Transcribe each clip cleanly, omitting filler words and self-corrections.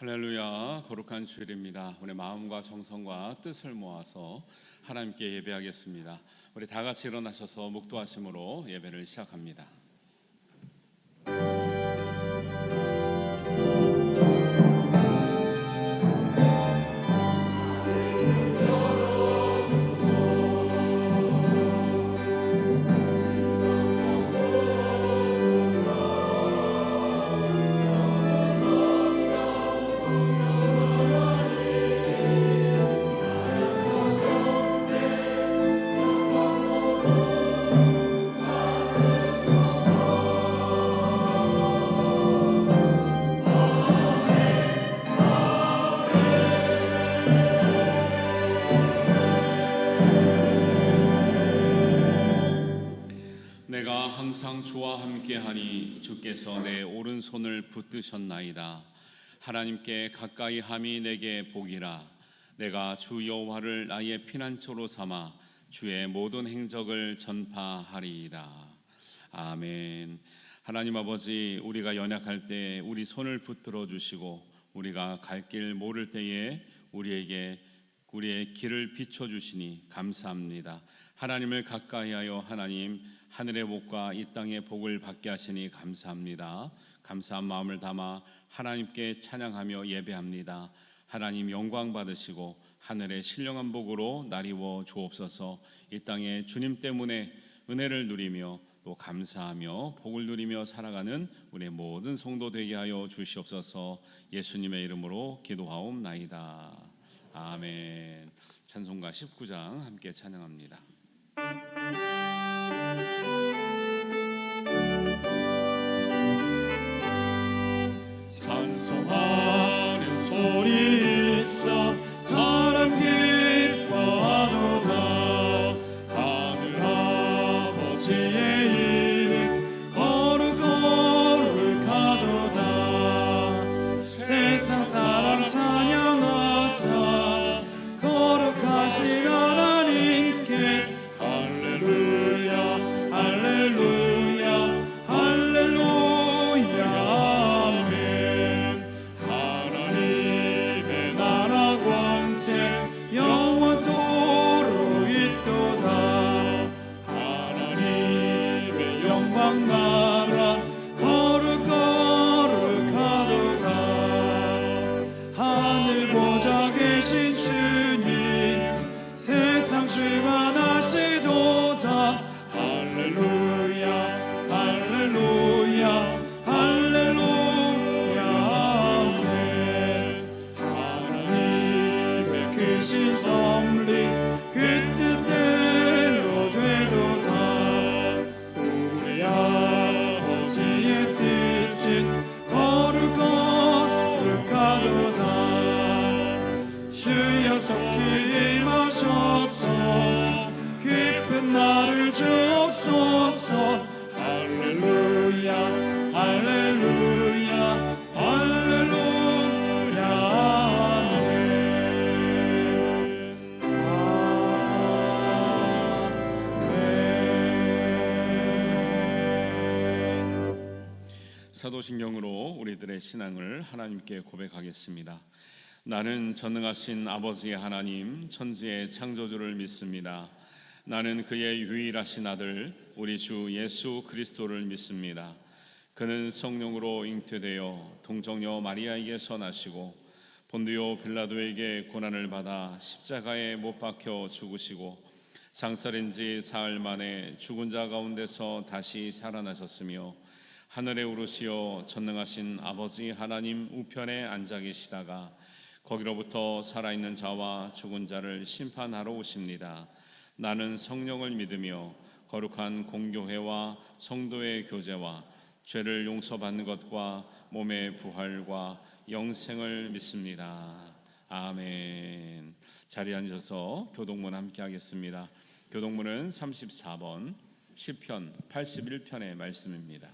할렐루야, 거룩한 주일입니다. 우리 마음과 정성과 뜻을 모아서 하나님께 예배하겠습니다. 우리 다 같이 일어나셔서 묵도하심으로 예배를 시작합니다. 내가 항상 주와 함께하니 주께서 내 오른손을 붙드셨나이다. 하나님께 가까이 함이 내게 복이라. 내가 주 여호와를 나의 피난처로 삼아 주의 모든 행적을 전파하리이다. 아멘. 하나님 아버지, 우리가 연약할 때 우리 손을 붙들어 주시고 우리가 갈 길 모를 때에 우리의 길을 비춰 주시니 감사합니다. 하나님을 가까이하여 하나님 하늘의 복과 이 땅의 복을 받게 하시니 감사합니다. 감사한 마음을 담아 하나님께 찬양하며 예배합니다. 하나님 영광 받으시고 하늘의 신령한 복으로 나리워 주옵소서. 이 땅에 주님 때문에 은혜를 누리며 또 감사하며 복을 누리며 살아가는 우리 모든 성도 되게 하여 주시옵소서. 예수님의 이름으로 기도하옵나이다. 아멘. 찬송가 19장 함께 찬양합니다. 찬송하는 소리 있어 사람 기뻐하도다. 하늘 아버지의 이름 거룩거룩하도다. 세상 사람 찬양하자 거룩하신 하나님께 할렐루야 할렐루야 할렐루야. 아멘. 하나님의 나라 권세 영원토록 있도다. 하나님의 영광 나라 거룩거룩하도다. 하늘 보좌 계신 주님 세상 주관하시도다. 할렐루야 할렐루야 할렐루야. 아멘. 하나님의 크신 섭리 그 뜻대로 되도다. 우리 아버지의 뜻은 거룩거룩하도다. 주여 속히 임하셔서 깊은 나를 주옵소서. 할렐루야 할렐루야 할렐루야. 아멘. 사도신경으로 우리들의 신앙을 하나님께 고백하겠습니다. 나는 전능하신 아버지의 하나님 천지의 창조주를 믿습니다. 나는 그의 유일하신 아들 우리 주 예수 그리스도를 믿습니다. 그는 성령으로 잉태되어 동정녀 마리아에게서 나시고 본디오 빌라도에게 고난을 받아 십자가에 못 박혀 죽으시고 장사된 지 사흘 만에 죽은 자 가운데서 다시 살아나셨으며 하늘에 오르시어 전능하신 아버지 하나님 우편에 앉아 계시다가 거기로부터 살아있는 자와 죽은 자를 심판하러 오십니다. 나는 성령을 믿으며 거룩한 공교회와 성도의 교제와 죄를 용서받는 것과 몸의 부활과 영생을 믿습니다. 아멘. 자리에 앉아서 교독문 함께 하겠습니다. 교독문은 34번 시편 81편의 말씀입니다.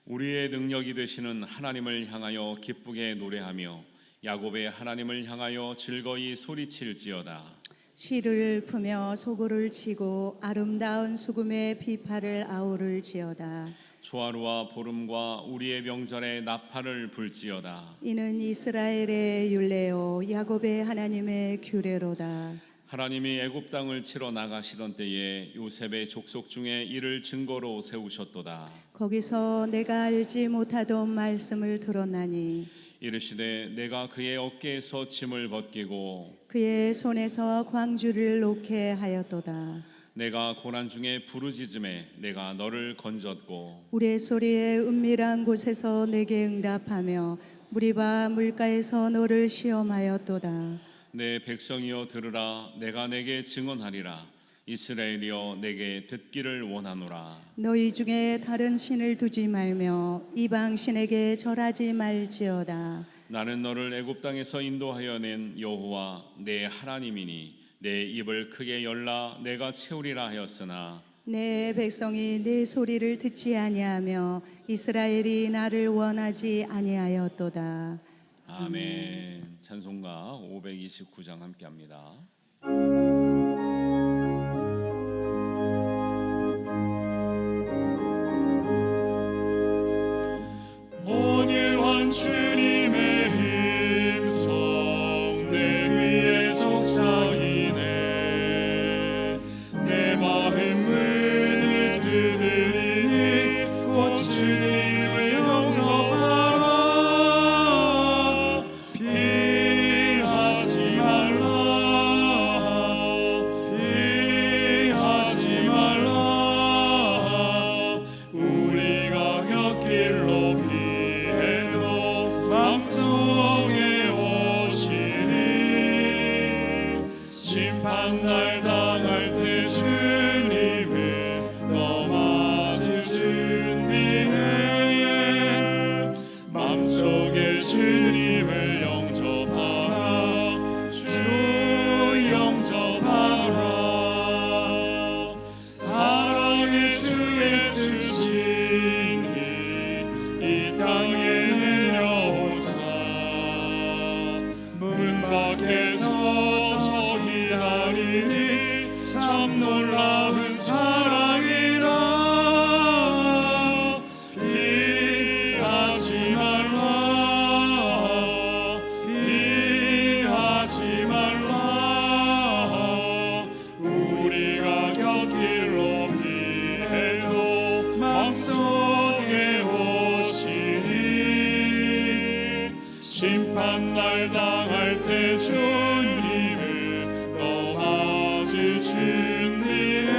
우리의 능력이 되시는 하나님을 향하여 기쁘게 노래하며 야곱의 하나님을 향하여 즐거이 소리칠지어다. 시를 푸며 소고를 치고 아름다운 수금의 비파를 아우를지어다. 초하루와 보름과 우리의 명절에 나팔을 불지어다. 이는 이스라엘의 율례요 야곱의 하나님의 규례로다. 하나님이 애굽 땅을 치러 나가시던 때에 요셉의 족속 중에 이를 증거로 세우셨도다. 거기서 내가 알지 못하던 말씀을 들었나니 이르시되 내가 그의 어깨에서 짐을 벗기고 그의 손에서 광주를 놓게 하였도다. 내가 고난 중에 부르짖음에 내가 너를 건졌고 우레소리의 은밀한 곳에서 내게 응답하며 무리바 물가에서 너를 시험하였도다. 내 백성이여 들으라. 내가 내게 증언하리라. 이스라엘이여 내게 듣기를 원하노라. 너희 중에 다른 신을 두지 말며 이방 신에게 절하지 말지어다. 나는 너를 애굽 땅에서 인도하여 낸 여호와 내 하나님이니 내 입을 크게 열라 내가 채우리라 하였으나 내 백성이 내 소리를 듣지 아니하며 이스라엘이 나를 원하지 아니하였도다. 아멘. 찬송가 529장 함께합니다. 온유한 주님의 음성 내 귀에 속삭이네. 내 마음 문을 두드리니 곧 주님을 영접하라. 피하지 말라. 피하지 말라. 우리가 곁길로 맘속에 오시니 심판날 당할 때 주님을 너 맞을 준비해. 맘속에 주님을 영접하라. 주 영접하라. 사랑의 주 예수 친히 이 땅에는 여호사. 문 밖에서 기다리니 참 놀라운 사랑이라. 피하지 말라. 피하지 말라. 우리가 곁길로 피해도 맘속에 오시니 심판날 당할 때 주님을 너 맞을 준비해.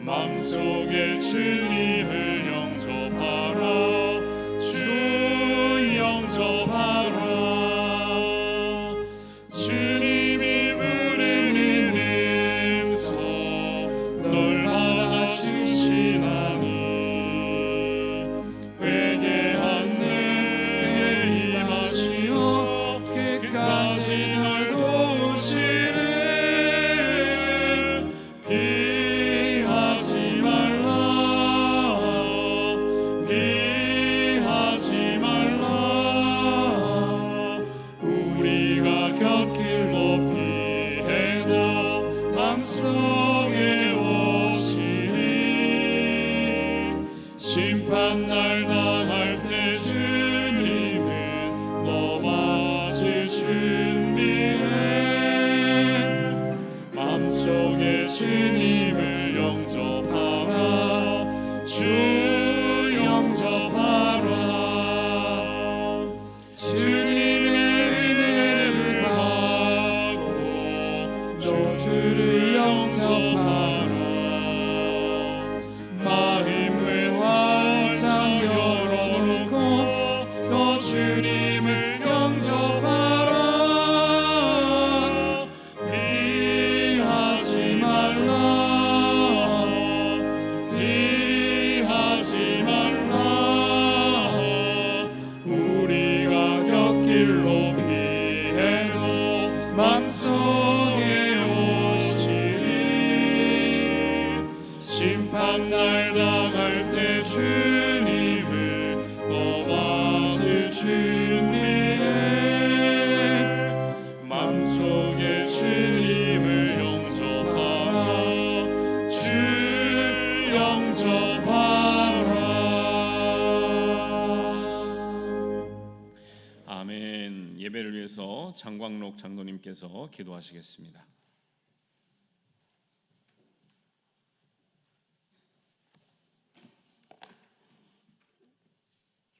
맘속에 주님을 영접하라. 주 영접하라. 주님이 부르는 음성 널 알아주시나니 회개한 내 임하시어 끝까지 널 도우시네. 피하지 말라. 피하지 말라. 우리가 곁길로 피해도 맘속에 오시니 심판날 당할 때 주님은 너 맞을 준비해. 맘속에 주님을 영접하라. 주 영접하라. 주님의 은혜를 받고 너 주를 영접하라. 마음을 활짝 열어놓고 너 주님을 영접하라. 피하지 말라. 피하지 위해서 장광록 장로님께서 기도하시겠습니다.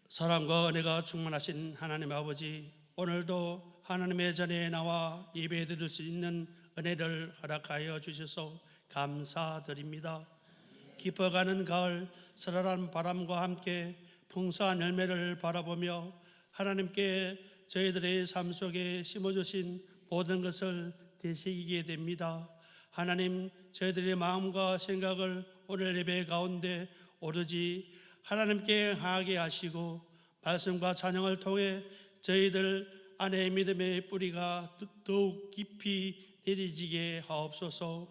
사랑과 은혜가 충만하신 하나님 아버지, 오늘도 하나님의 전에 나와 예배 드릴 수 있는 은혜를 허락하여 주셔서 감사드립니다. 깊어가는 가을, 서늘한 바람과 함께 풍성한 열매를 바라보며 하나님께 저희들의 삶 속에 심어주신 모든 것을 되새기게 됩니다. 하나님, 저희들의 마음과 생각을 오늘 예배 가운데 오로지 하나님께 향하게 하시고 말씀과 찬양을 통해 저희들 안에 믿음의 뿌리가 더욱 깊이 내리지게 하옵소서.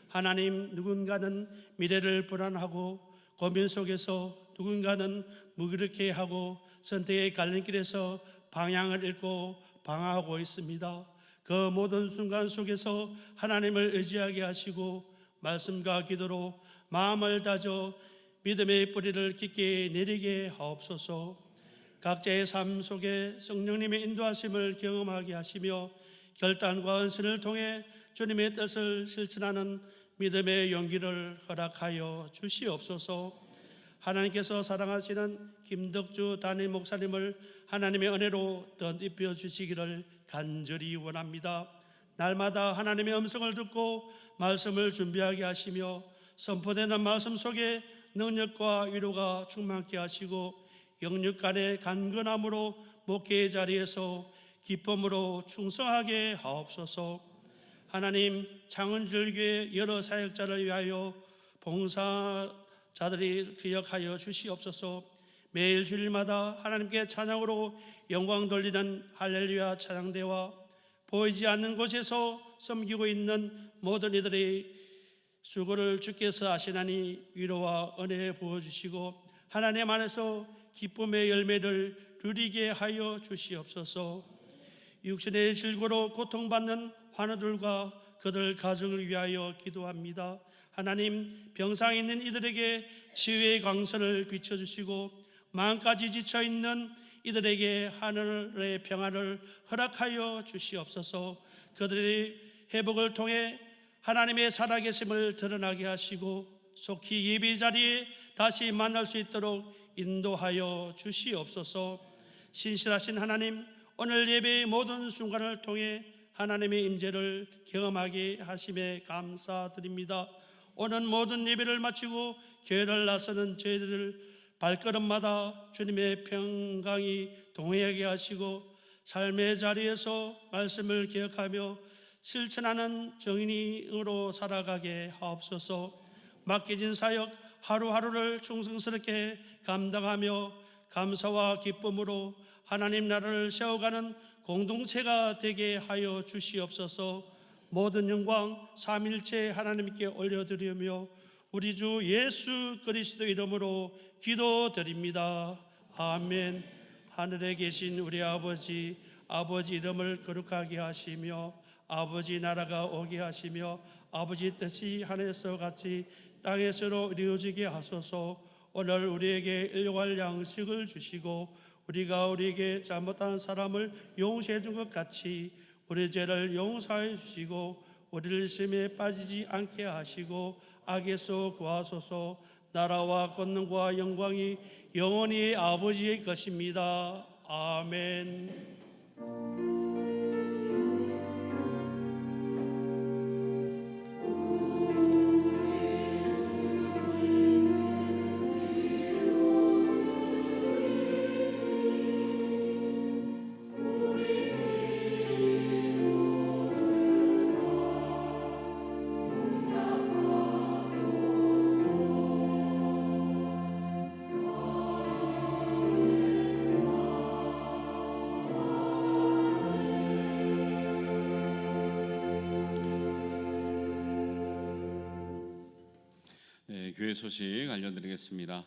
하나님, 누군가는 미래를 불안하고 고민 속에서, 누군가는 무기력해하고 선택의 갈림길에서 방향을 잃고 방황하고 있습니다. 그 모든 순간 속에서 하나님을 의지하게 하시고 말씀과 기도로 마음을 다져 믿음의 뿌리를 깊게 내리게 하옵소서. 각자의 삶 속에 성령님의 인도하심을 경험하게 하시며 결단과 헌신을 통해 주님의 뜻을 실천하는 믿음의 용기를 허락하여 주시옵소서. 하나님께서 사랑하시는 김덕주 담임 목사님을 하나님의 은혜로 덧입혀 주시기를 간절히 원합니다. 날마다 하나님의 음성을 듣고 말씀을 준비하게 하시며 선포되는 말씀 속에 능력과 위로가 충만케 하시고 영육 간의 간근함으로 목회의 자리에서 기쁨으로 충성하게 하옵소서. 하나님, 창원절교회 여러 사역자를 위하여 봉사자들이 기억하여 주시옵소서. 매일 주일마다 하나님께 찬양으로 영광 돌리는 할렐루야 찬양대와 보이지 않는 곳에서 섬기고 있는 모든 이들의 수고를 주께서 아시나니 위로와 은혜 부어주시고 하나님 안에서 기쁨의 열매를 누리게 하여 주시옵소서. 육신의 질고로 고통받는 환우들과 그들 가족을 위하여 기도합니다. 하나님, 병상에 있는 이들에게 치유의 광선을 비춰주시고 마음까지 지쳐있는 이들에게 하늘의 평안을 허락하여 주시옵소서. 그들의 회복을 통해 하나님의 살아계심을 드러나게 하시고 속히 예배 자리에 다시 만날 수 있도록 인도하여 주시옵소서. 신실하신 하나님, 오늘 예배의 모든 순간을 통해 하나님의 임재를 경험하게 하심에 감사드립니다. 오는 모든 예배를 마치고 교회를 나서는 저희들을 발걸음마다 주님의 평강이 동행하게 하시고 삶의 자리에서 말씀을 기억하며 실천하는 정인으로 살아가게 하옵소서. 맡겨진 사역 하루하루를 충성스럽게 감당하며 감사와 기쁨으로 하나님 나라를 세워가는 공동체가 되게 하여 주시옵소서. 모든 영광 삼일체 하나님께 올려드리며 우리 주 예수 그리스도 이름으로 기도드립니다. 아멘. 하늘에 계신 우리 아버지, 아버지 이름을 거룩하게 하시며 아버지 나라가 오게 하시며 아버지 뜻이 하늘에서 같이 땅에서로 이루어지게 하소서. 오늘 우리에게 일용할 양식을 주시고 우리가 우리에게 잘못한 사람을 용서해 준 것 같이 우리 죄를 용서해 주시고 우리를 심에 빠지지 않게 하시고 악에서 구하소서. 나라와 권능과 영광이 영원히 아버지의 것입니다. 아멘. 교회 소식 알려드리겠습니다.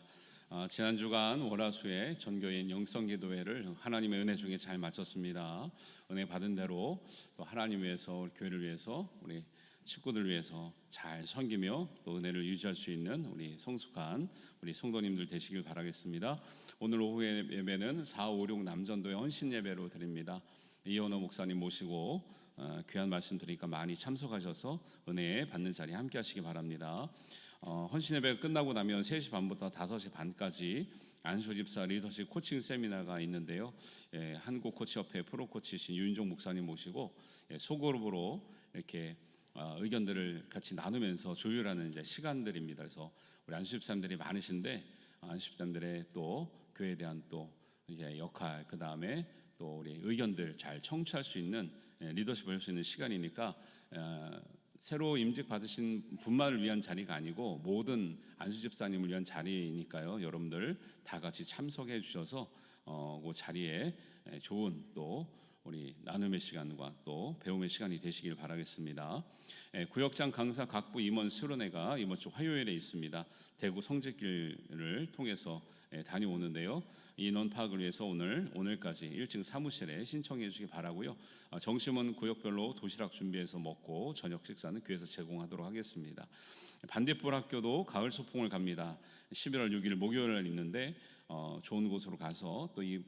지난 주간 월화수에 전교인 영성기도회를 하나님의 은혜 중에 잘 마쳤습니다. 은혜 받은 대로 또 하나님 위해서, 우리 교회를 위해서, 우리 식구들 위해서 잘 섬기며 또 은혜를 유지할 수 있는 우리 성숙한 우리 성도님들 되시길 바라겠습니다. 오늘 오후의 예배는 4, 5, 6 남전도의 헌신 예배로 드립니다. 이현호 목사님 모시고 귀한 말씀 드리니까 많이 참석하셔서 은혜 받는 자리에 함께 하시기 바랍니다. 헌신 예배가 끝나고 나면 3시 반부터 5시 반까지 안수 집사 리더십 코칭 세미나가 있는데요. 한국 코치협회 프로 코치신 유인종 목사님 모시고 소그룹으로 이렇게 의견들을 같이 나누면서 조율하는 이제 시간들입니다. 그래서 우리 안수 집사님들이 많으신데 안수 집사님들의 또 교회에 대한 또 이제 역할, 그 다음에 또 우리 의견들 잘 청취할 수 있는 리더십을 할 수 있는 시간이니까 새로 임직 받으신 분만을 위한 자리가 아니고 모든 안수 집사님을 위한 자리니까요. 여러분들 다 같이 참석해 주셔서 그 자리에 좋은 또 우리 나눔의 시간과 또 배움의 시간이 되시길 바라겠습니다. 구역장 강사 각부 임원 수련회가 이번 주 화요일에 있습니다. 대구 성직길을 통해서 다녀오는데요. 인원 파악을 위해서 오늘까지 1층 사무실에 신청해 주시기 바라고요. 점심은 구역별로 도시락 준비해서 먹고 저녁 식사는 교회에서 제공하도록 하겠습니다. 반딧불 학교도 가을 소풍을 갑니다. 11월 6일 목요일 날 있는데 좋은 곳으로 가서 또 이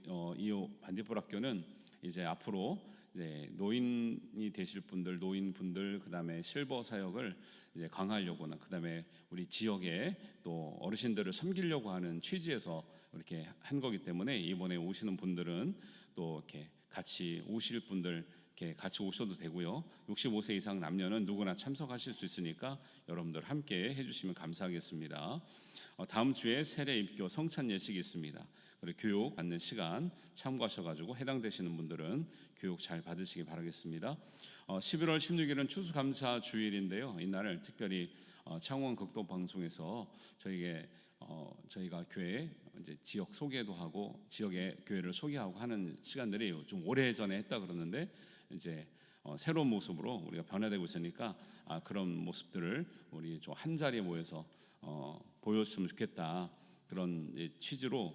반딧불 학교는 이제 앞으로 이제 노인이 되실 분들, 노인분들, 그다음에 실버 사역을 이제 강화하려고나 그다음에 우리 지역에 또 어르신들을 섬기려고 하는 취지에서 이렇게 한 거기 때문에 이번에 오시는 분들은 또 이렇게 같이 오실 분들 이렇게 같이 오셔도 되고요. 65세 이상 남녀는 누구나 참석하실 수 있으니까 여러분들 함께 해주시면 감사하겠습니다. 다음 주에 세례 입교 성찬 예식이 있습니다. 그리고 교육 받는 시간 참고하셔가지고 해당되시는 분들은 교육 잘 받으시기 바라겠습니다. 11월 16일은 추수감사 주일인데요. 이날을 특별히 창원 극동 방송에서 저희가 교회 이제 지역 소개도 하고 지역의 교회를 소개하고 하는 시간들이 좀 오래 전에 했다 그러는데 이제 새로운 모습으로 우리가 변화되고 있으니까 그런 모습들을 우리 좀 한 자리에 모여서 보여줬으면 좋겠다 그런 취지로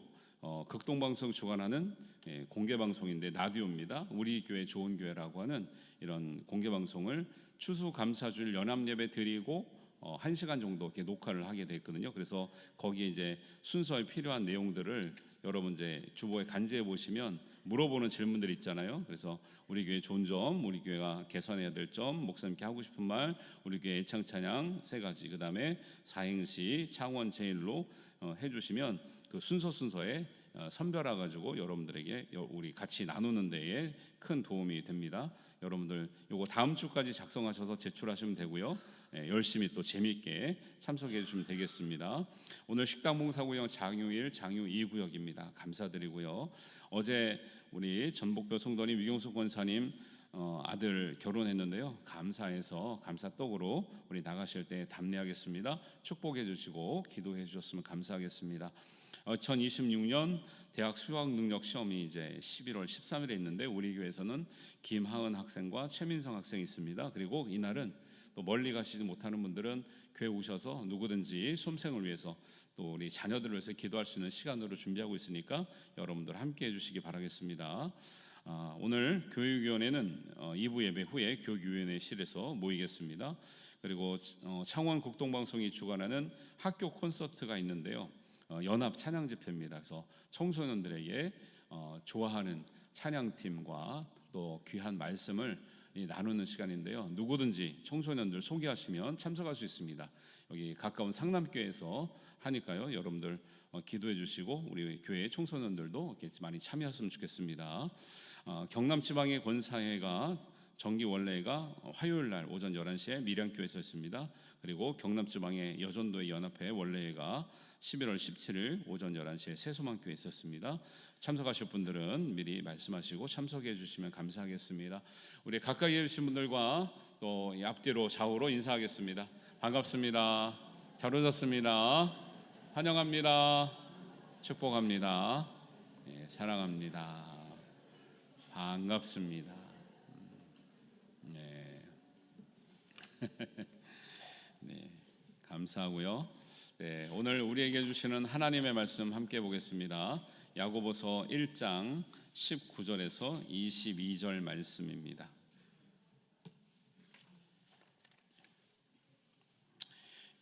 극동방송 주관하는 공개방송인데 라디오입니다. 우리 교회 좋은 교회라고 하는 이런 공개방송을 추수감사주일 연합예배 드리고 1시간 정도 이렇게 녹화를 하게 됐거든요. 그래서 거기에 이제 순서에 필요한 내용들을 여러분 이제 주보에 간제해 보시면 물어보는 질문들이 있잖아요. 그래서 우리 교회 좋은 점, 우리 교회가 개선해야 될 점, 목사님께 하고 싶은 말, 우리 교회 애창 찬양 3가지, 그다음에 사행시, 창원 제일로 해주시면 그 순서에 선별해 가지고 여러분들에게 우리 같이 나누는 데에 큰 도움이 됩니다. 여러분들 요거 다음 주까지 작성하셔서 제출하시면 되고요. 열심히 또 재미있게 참석해 주시면 되겠습니다. 오늘 식당 봉사구역 장유 1, 장유 2구역입니다. 감사드리고요. 어제 우리 전북교 성도님 위경숙 권사님 아들 결혼했는데요. 감사해서 감사떡으로 우리 나가실 때 답례하겠습니다. 축복해 주시고 기도해 주셨으면 감사하겠습니다. 2026년 대학 수학 능력 시험이 이제 11월 13일에 있는데 우리 교회에서는 김하은 학생과 최민성 학생이 있습니다. 그리고 이날은 또 멀리 가시지 못하는 분들은 교회 오셔서 누구든지 수험생을 위해서 또 우리 자녀들을 위해서 기도할 수 있는 시간으로 준비하고 있으니까 여러분들 함께 해주시기 바라겠습니다. 오늘 교육위원회는 2부 예배 후에 교육위원회실에서 모이겠습니다. 그리고 창원 국동방송이 주관하는 학교 콘서트가 있는데요. 연합 찬양 집회입니다. 그래서 청소년들에게 좋아하는 찬양팀과 또 귀한 말씀을 나누는 시간인데요. 누구든지 청소년들 소개하시면 참석할 수 있습니다. 여기 가까운 상남교회에서 하니까요. 여러분들 기도해 주시고 우리 교회 청소년들도 이렇게 많이 참여했으면 좋겠습니다. 경남지방의 권사회가 정기 원래가 화요일 날 오전 11시에 밀양교회에서 있습니다. 그리고 경남지방의 여전도의 연합회 원래가 11월 17일 오전 11시에 새소망교회에 있었습니다. 참석하실 분들은 미리 말씀하시고 참석해 주시면 감사하겠습니다. 우리 가까이 계신 분들과 또 앞뒤로 좌우로 인사하겠습니다. 반갑습니다. 잘 오셨습니다. 환영합니다. 축복합니다. 사랑합니다. 반갑습니다. 네, 감사하고요. 네, 오늘 우리에게 주시는 하나님의 말씀 함께 보겠습니다. 야고보서 1장 19절에서 22절 말씀입니다.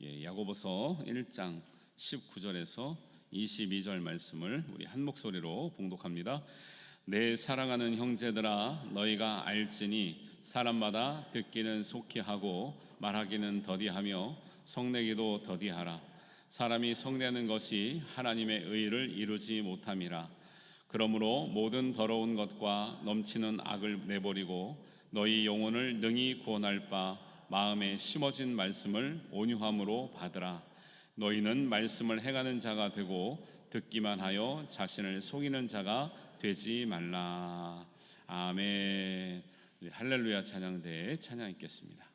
야고보서 1장 19절에서 22절 말씀을 우리 한 목소리로 봉독합니다. 내 사랑하는 형제들아, 너희가 알지니 사람마다 듣기는 속히 하고 말하기는 더디하며 성내기도 더디하라. 사람이 성내는 것이 하나님의 의를 이루지 못함이라. 그러므로 모든 더러운 것과 넘치는 악을 내버리고 너희 영혼을 능히 구원할 바 마음에 심어진 말씀을 온유함으로 받으라. 너희는 말씀을 행하는 자가 되고 듣기만 하여 자신을 속이는 자가 되지 말라. 아멘. 할렐루야 찬양대에 찬양 있겠습니다.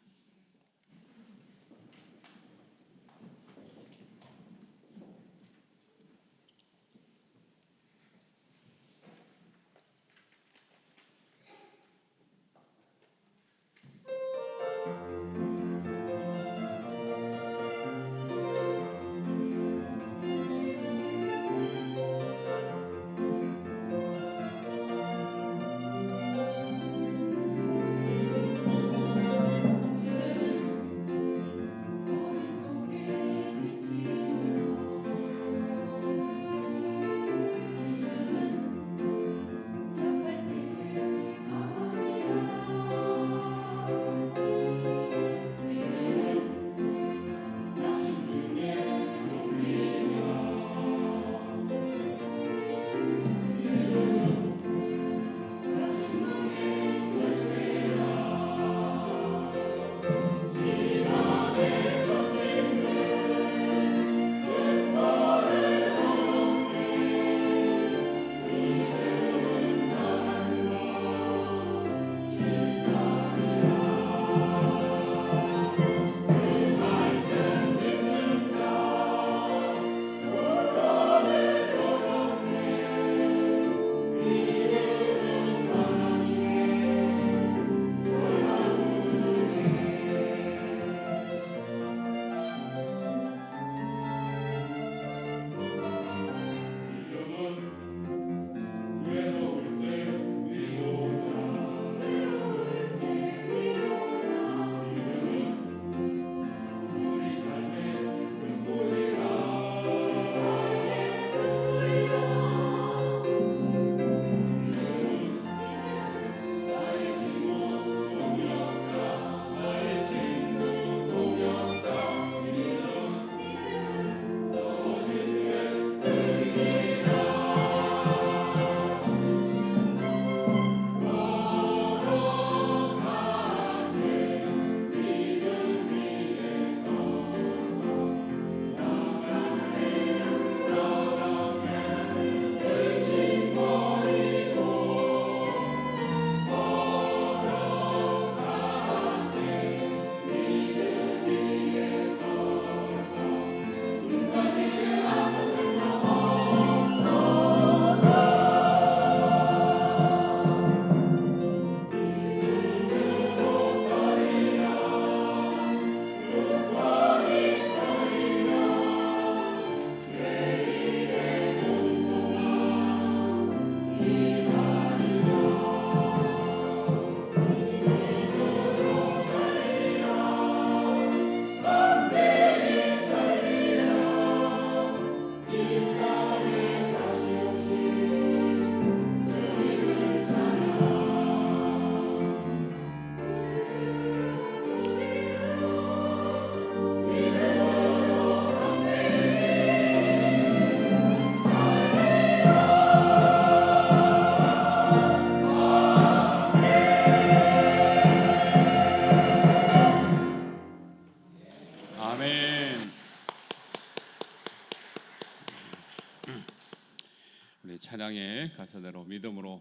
찬양의 가사대로 믿음으로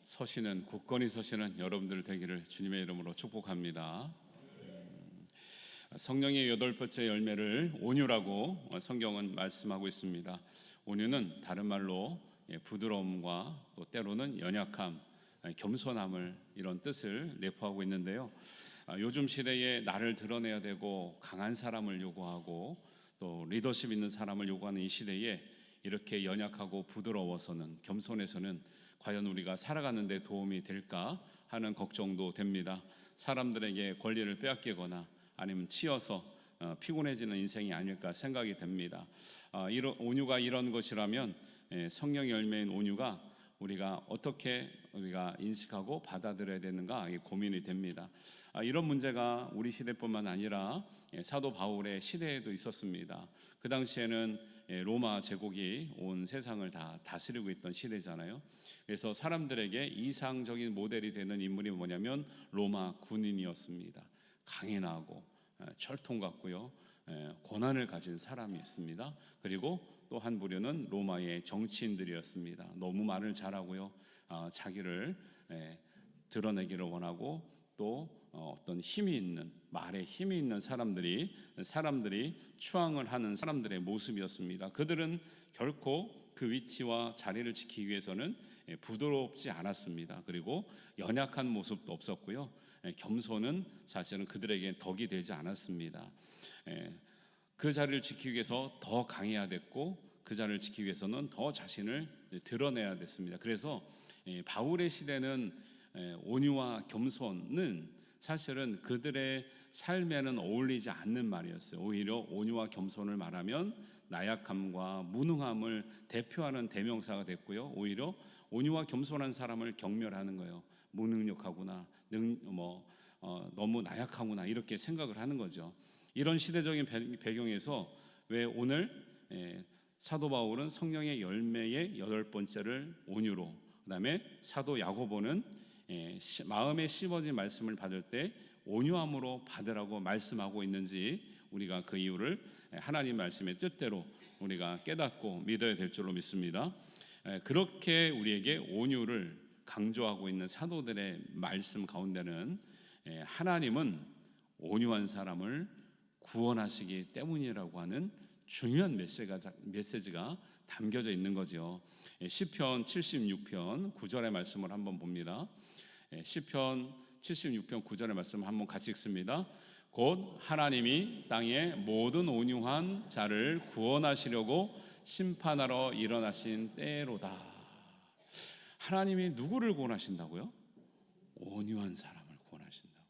서시는, 굳건히 서시는 여러분들 되기를 주님의 이름으로 축복합니다. 성령의 8번째 열매를 온유라고 성경은 말씀하고 있습니다. 온유는 다른 말로 부드러움과 또 때로는 연약함, 겸손함을, 이런 뜻을 내포하고 있는데요. 요즘 시대에 나를 드러내야 되고 강한 사람을 요구하고 또 리더십 있는 사람을 요구하는 이 시대에 이렇게 연약하고 부드러워서는, 겸손해서는 과연 우리가 살아가는 데 도움이 될까 하는 걱정도 됩니다. 사람들에게 권리를 빼앗기거나 아니면 치여서 피곤해지는 인생이 아닐까 생각이 됩니다. 온유가 이런 것이라면 성령의 열매인 온유가 우리가 어떻게 우리가 인식하고 받아들여야 되는가 고민이 됩니다. 이런 문제가 우리 시대뿐만 아니라 사도 바울의 시대에도 있었습니다. 그 당시에는 로마 제국이 온 세상을 다 다스리고 있던 시대잖아요. 그래서 사람들에게 이상적인 모델이 되는 인물이 뭐냐면 로마 군인이었습니다. 강인하고 철통 같고요, 권한을 가진 사람이었습니다. 그리고 또 한 부류는 로마의 정치인들이었습니다. 너무 말을 잘하고요, 자기를 드러내기를 원하고 또 어떤 힘이 있는, 말에 힘이 있는 사람들이 추앙을 하는 사람들의 모습이었습니다. 그들은 결코 그 위치와 자리를 지키기 위해서는 부드럽지 않았습니다. 그리고 연약한 모습도 없었고요, 겸손은 사실은 그들에게 덕이 되지 않았습니다. 그 자리를 지키기 위해서 더 강해야 됐고, 그 자리를 지키기 위해서는 더 자신을 드러내야 됐습니다. 그래서 바울의 시대는 온유와 겸손은 사실은 그들의 삶에는 어울리지 않는 말이었어요. 오히려 온유와 겸손을 말하면 나약함과 무능함을 대표하는 대명사가 됐고요, 오히려 온유와 겸손한 사람을 경멸하는 거예요. 무능력하구나, 너무 나약하구나, 이렇게 생각을 하는 거죠. 이런 시대적인 배경에서 왜 오늘 사도 바울은 성령의 열매의 8번째를 온유로, 그 다음에 사도 야고보는 마음에 씹어진 말씀을 받을 때 온유함으로 받으라고 말씀하고 있는지, 우리가 그 이유를 하나님 말씀의 뜻대로 우리가 깨닫고 믿어야 될 줄로 믿습니다. 그렇게 우리에게 온유를 강조하고 있는 사도들의 말씀 가운데는 하나님은 온유한 사람을 구원하시기 때문이라고 하는 중요한 메시지가 담겨져 있는 거죠. 시편 76편 9절의 말씀을 한번 봅니다. 시편 76편 9절의 말씀을 한번 같이 읽습니다. 곧 하나님이 땅의 모든 온유한 자를 구원하시려고 심판하러 일어나신 때로다. 하나님이 누구를 구원하신다고요? 온유한 사람을 구원하신다고.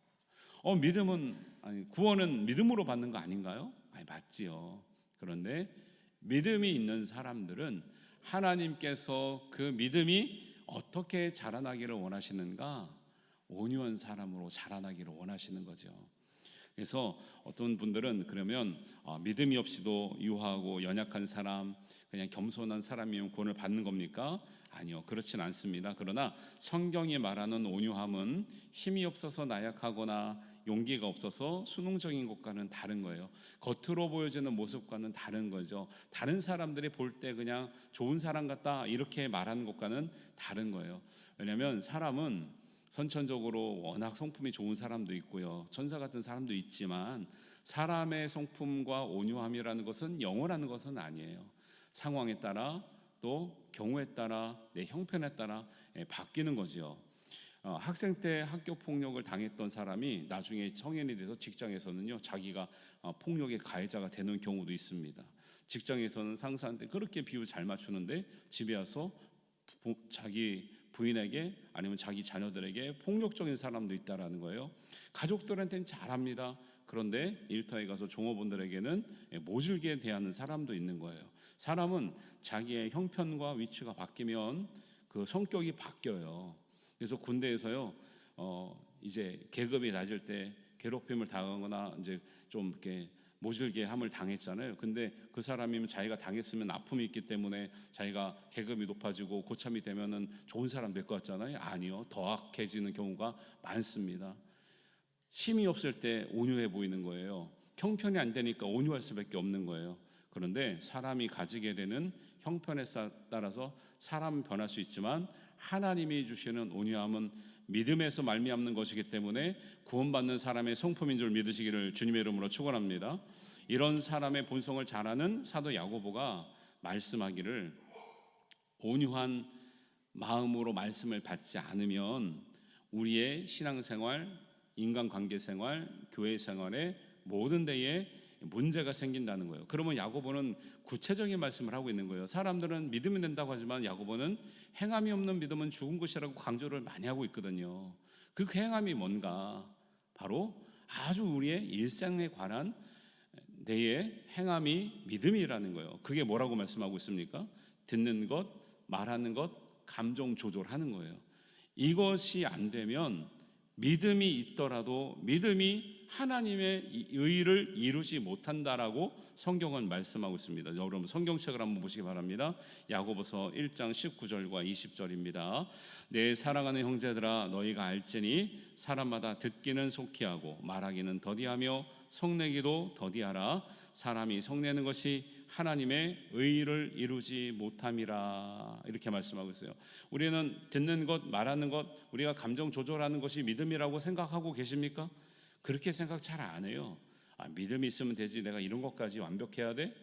구원은 믿음으로 받는 거 아닌가요? 맞지요. 그런데 믿음이 있는 사람들은 하나님께서 그 믿음이 어떻게 자라나기를 원하시는가? 온유한 사람으로 자라나기를 원하시는 거죠. 그래서 어떤 분들은 그러면 믿음이 없이도 유하고 연약한 사람, 그냥 겸손한 사람이면 구원을 받는 겁니까? 아니요, 그렇진 않습니다. 그러나 성경이 말하는 온유함은 힘이 없어서 나약하거나 용기가 없어서 수능적인 것과는 다른 거예요. 겉으로 보여지는 모습과는 다른 거죠. 다른 사람들이 볼 때 그냥 좋은 사람 같다 이렇게 말하는 것과는 다른 거예요. 왜냐하면 사람은 선천적으로 워낙 성품이 좋은 사람도 있고요, 천사 같은 사람도 있지만 사람의 성품과 온유함이라는 것은 영원한 것은 아니에요. 상황에 따라 또 경우에 따라 내 형편에 따라 바뀌는 거죠. 학생 때 학교 폭력을 당했던 사람이 나중에 성인이 돼서 직장에서는요, 자기가 폭력의 가해자가 되는 경우도 있습니다. 직장에서는 상사한테 그렇게 비유 잘 맞추는데 집에 와서 자기 부인에게 아니면 자기 자녀들에게 폭력적인 사람도 있다라는 거예요. 가족들한테는 잘합니다. 그런데 일터에 가서 종업원들에게는 모질게 대하는 사람도 있는 거예요. 사람은 자기의 형편과 위치가 바뀌면 그 성격이 바뀌어요. 그래서 군대에서요, 이제 계급이 낮을 때 괴롭힘을 당하거나 이제 좀 이렇게 모질게 함을 당했잖아요. 근데 그 사람이면 자기가 당했으면 아픔이 있기 때문에 자기가 계급이 높아지고 고참이 되면은 좋은 사람 될 것 같잖아요. 아니요, 더 악해지는 경우가 많습니다. 힘이 없을 때 온유해 보이는 거예요. 형편이 안 되니까 온유할 수밖에 없는 거예요. 그런데 사람이 가지게 되는 형편에 따라서 사람은 변할 수 있지만 하나님이 주시는 온유함은 믿음에서 말미암는 것이기 때문에 구원받는 사람의 성품인 줄 믿으시기를 주님의 이름으로 축원합니다. 이런 사람의 본성을 잘 아는 사도 야고보가 말씀하기를 온유한 마음으로 말씀을 받지 않으면 우리의 신앙생활, 인간관계생활, 교회생활의 모든 데에 문제가 생긴다는 거예요. 그러면 야고보는 구체적인 말씀을 하고 있는 거예요. 사람들은 믿음이 된다고 하지만 야고보는 행함이 없는 믿음은 죽은 것이라고 강조를 많이 하고 있거든요. 그 행함이 뭔가? 바로 아주 우리의 일생에 관한 내의 행함이 믿음이라는 거예요. 그게 뭐라고 말씀하고 있습니까? 듣는 것, 말하는 것, 감정 조절하는 거예요. 이것이 안 되면 믿음이 있더라도 믿음이 하나님의 의를 이루지 못한다라고 성경은 말씀하고 있습니다. 여러분 성경책을 한번 보시기 바랍니다. 야고보서 1장 19절과 20절입니다. 내 사랑하는 형제들아 너희가 알지니 사람마다 듣기는 속히 하고 말하기는 더디하며 성내기도 더디하라. 사람이 성내는 것이 하나님의 의를 이루지 못함이라. 이렇게 말씀하고 있어요. 우리는 듣는 것, 말하는 것, 우리가 감정 조절하는 것이 믿음이라고 생각하고 계십니까? 그렇게 생각 잘 안 해요. 믿음이 있으면 되지, 내가 이런 것까지 완벽해야 돼?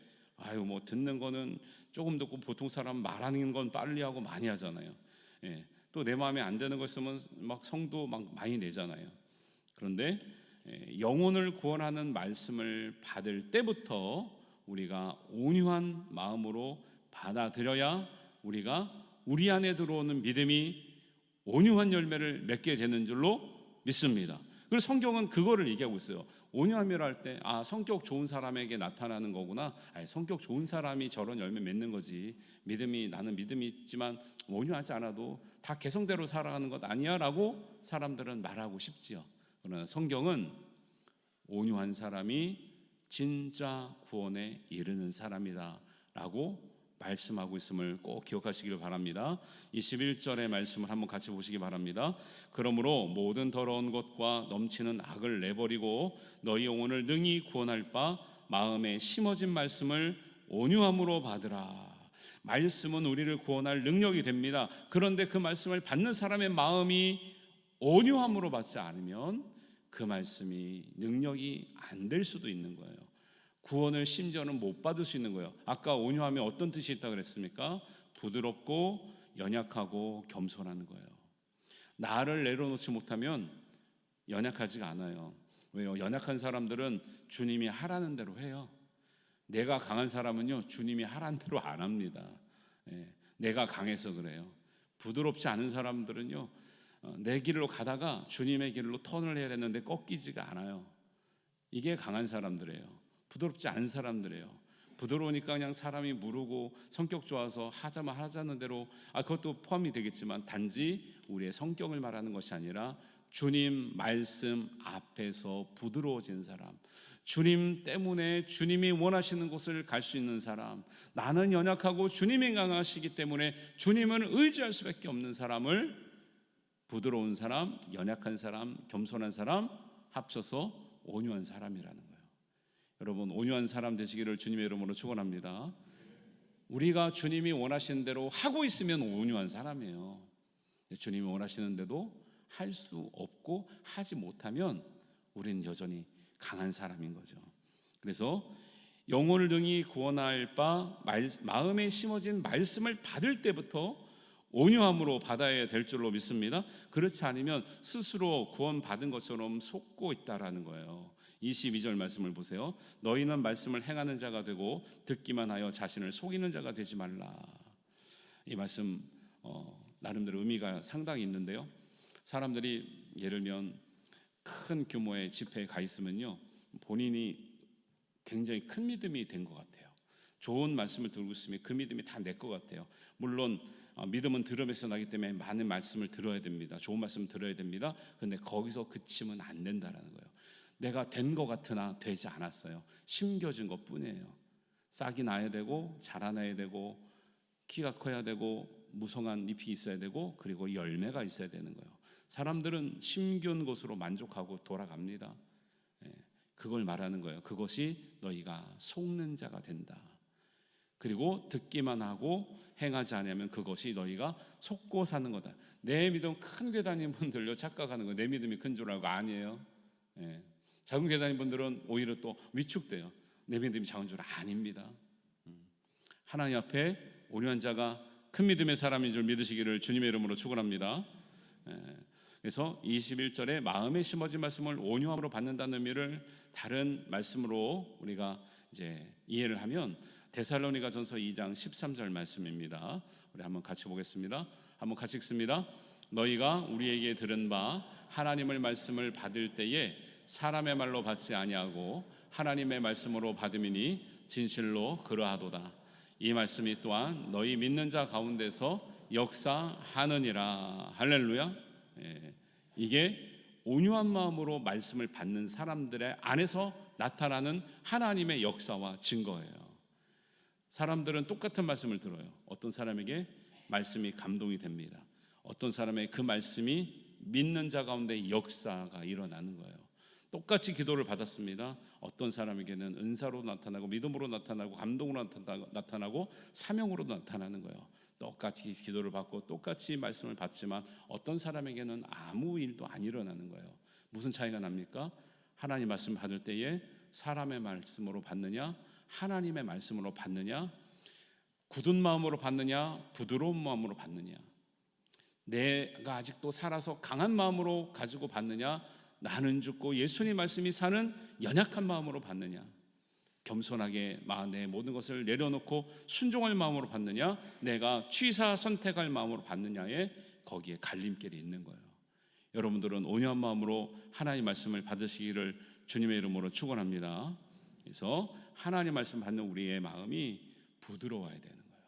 뭐 듣는 거는 조금 듣고, 보통 사람 말하는 건 빨리 하고 많이 하잖아요. 또 내 마음에 안 드는 거 있으면 막 성도 막 많이 내잖아요. 그런데 영혼을 구원하는 말씀을 받을 때부터 우리가 온유한 마음으로 받아들여야 우리가 우리 안에 들어오는 믿음이 온유한 열매를 맺게 되는 줄로 믿습니다. 그래서 성경은 그거를 얘기하고 있어요. 온유함이라 할 때 성격 좋은 사람에게 나타나는 거구나. 성격 좋은 사람이 저런 열매 맺는 거지. 나는 믿음이 있지만 온유하지 않아도 다 개성대로 살아가는 것 아니야 라고 사람들은 말하고 싶지요. 그러나 성경은 온유한 사람이 진짜 구원에 이르는 사람이다 라고 말씀하고 있음을 꼭 기억하시길 바랍니다. 21절의 말씀을 한번 같이 보시기 바랍니다. 그러므로 모든 더러운 것과 넘치는 악을 내버리고 너희 영혼을 능히 구원할 바 마음에 심어진 말씀을 온유함으로 받으라. 말씀은 우리를 구원할 능력이 됩니다. 그런데 그 말씀을 받는 사람의 마음이 온유함으로 받지 않으면 그 말씀이 능력이 안 될 수도 있는 거예요. 구원을 심지어는 못 받을 수 있는 거예요. 아까 온유함에 어떤 뜻이 있다고 그랬습니까? 부드럽고 연약하고 겸손한 거예요. 나를 내려놓지 못하면 연약하지가 않아요. 왜요? 연약한 사람들은 주님이 하라는 대로 해요. 내가 강한 사람은요, 주님이 하라는 대로 안 합니다. 내가 강해서 그래요. 부드럽지 않은 사람들은요, 내 길로 가다가 주님의 길로 턴을 해야 되는데 꺾이지가 않아요. 이게 강한 사람들이에요. 부드럽지 않은 사람들이에요. 부드러우니까 그냥 사람이 무르고 성격 좋아서 하자는 대로, 그것도 포함이 되겠지만 단지 우리의 성격을 말하는 것이 아니라 주님 말씀 앞에서 부드러워진 사람, 주님 때문에 주님이 원하시는 곳을 갈 수 있는 사람, 나는 연약하고 주님이 강하시기 때문에 주님을 의지할 수밖에 없는 사람을, 부드러운 사람, 연약한 사람, 겸손한 사람 합쳐서 온유한 사람이라는 거예요. 여러분, 온유한 사람 되시기를 주님의 이름으로 축원합니다. 우리가 주님이 원하시는 대로 하고 있으면 온유한 사람이에요. 주님이 원하시는데도 할 수 없고 하지 못하면 우리는 여전히 강한 사람인 거죠. 그래서 영혼을 능히 구원할 바 마음에 심어진 말씀을 받을 때부터 온유함으로 받아야 될 줄로 믿습니다. 그렇지 않으면 스스로 구원받은 것처럼 속고 있다라는 거예요. 22절 말씀을 보세요. 너희는 말씀을 행하는 자가 되고 듣기만 하여 자신을 속이는 자가 되지 말라. 이 말씀 나름대로 의미가 상당히 있는데요. 사람들이 예를 들면 큰 규모의 집회에 가 있으면요, 본인이 굉장히 큰 믿음이 된 것 같아요. 좋은 말씀을 들고 있으면 그 믿음이 다 내 것 같아요. 물론 믿음은 들음에서 나기 때문에 많은 말씀을 들어야 됩니다. 좋은 말씀 들어야 됩니다. 그런데 거기서 그치면 안 된다라는 거예요. 내가 된 것 같으나 되지 않았어요. 심겨진 것 뿐이에요. 싹이 나야 되고 자라나야 되고 키가 커야 되고 무성한 잎이 있어야 되고 그리고 열매가 있어야 되는 거예요. 사람들은 심겨운 것으로 만족하고 돌아갑니다. 그걸 말하는 거예요. 그것이 너희가 속는 자가 된다. 그리고 듣기만 하고 행하지 않으면 그것이 너희가 속고 사는 거다. 내 믿음 큰 교회 다니는 분들요, 착각하는 거예요. 내 믿음이 큰 줄 알고. 아니에요. 작은 교회 다니는 분들은 오히려 또 위축돼요. 내 믿음이 작은 줄 아닙니다. 하나님 앞에 온유한 자가 큰 믿음의 사람인 줄 믿으시기를 주님의 이름으로 축원합니다. 그래서 21절에 마음에 심어진 말씀을 온유함으로 받는다는 의미를 다른 말씀으로 우리가 이제 이해를 하면 데살로니가전서 2장 13절 말씀입니다. 우리 한번 같이 보겠습니다. 한번 같이 읽습니다. 너희가 우리에게 들은 바 하나님의 말씀을 받을 때에 사람의 말로 받지 아니하고 하나님의 말씀으로 받음이니 진실로 그러하도다. 이 말씀이 또한 너희 믿는 자 가운데서 역사하느니라. 할렐루야. 예, 이게 온유한 마음으로 말씀을 받는 사람들의 안에서 나타나는 하나님의 역사와 증거예요. 사람들은 똑같은 말씀을 들어요. 어떤 사람에게 말씀이 감동이 됩니다. 어떤 사람의 그 말씀이 믿는 자 가운데 역사가 일어나는 거예요. 똑같이 기도를 받았습니다. 어떤 사람에게는 은사로 나타나고 믿음으로 나타나고 감동으로 나타나고 사명으로 나타나는 거예요. 똑같이 기도를 받고 똑같이 말씀을 받지만 어떤 사람에게는 아무 일도 안 일어나는 거예요. 무슨 차이가 납니까? 하나님 말씀 받을 때에 사람의 말씀으로 받느냐, 하나님의 말씀으로 받느냐, 굳은 마음으로 받느냐, 부드러운 마음으로 받느냐, 내가 아직도 살아서 강한 마음으로 가지고 받느냐, 나는 죽고 예수님 말씀이 사는 연약한 마음으로 받느냐, 겸손하게 내 모든 것을 내려놓고 순종할 마음으로 받느냐, 내가 취사 선택할 마음으로 받느냐에 거기에 갈림길이 있는 거예요. 여러분들은 온유한 마음으로 하나님 말씀을 받으시기를 주님의 이름으로 축원합니다. 그래서 하나님 말씀 받는 우리의 마음이 부드러워야 되는 거예요.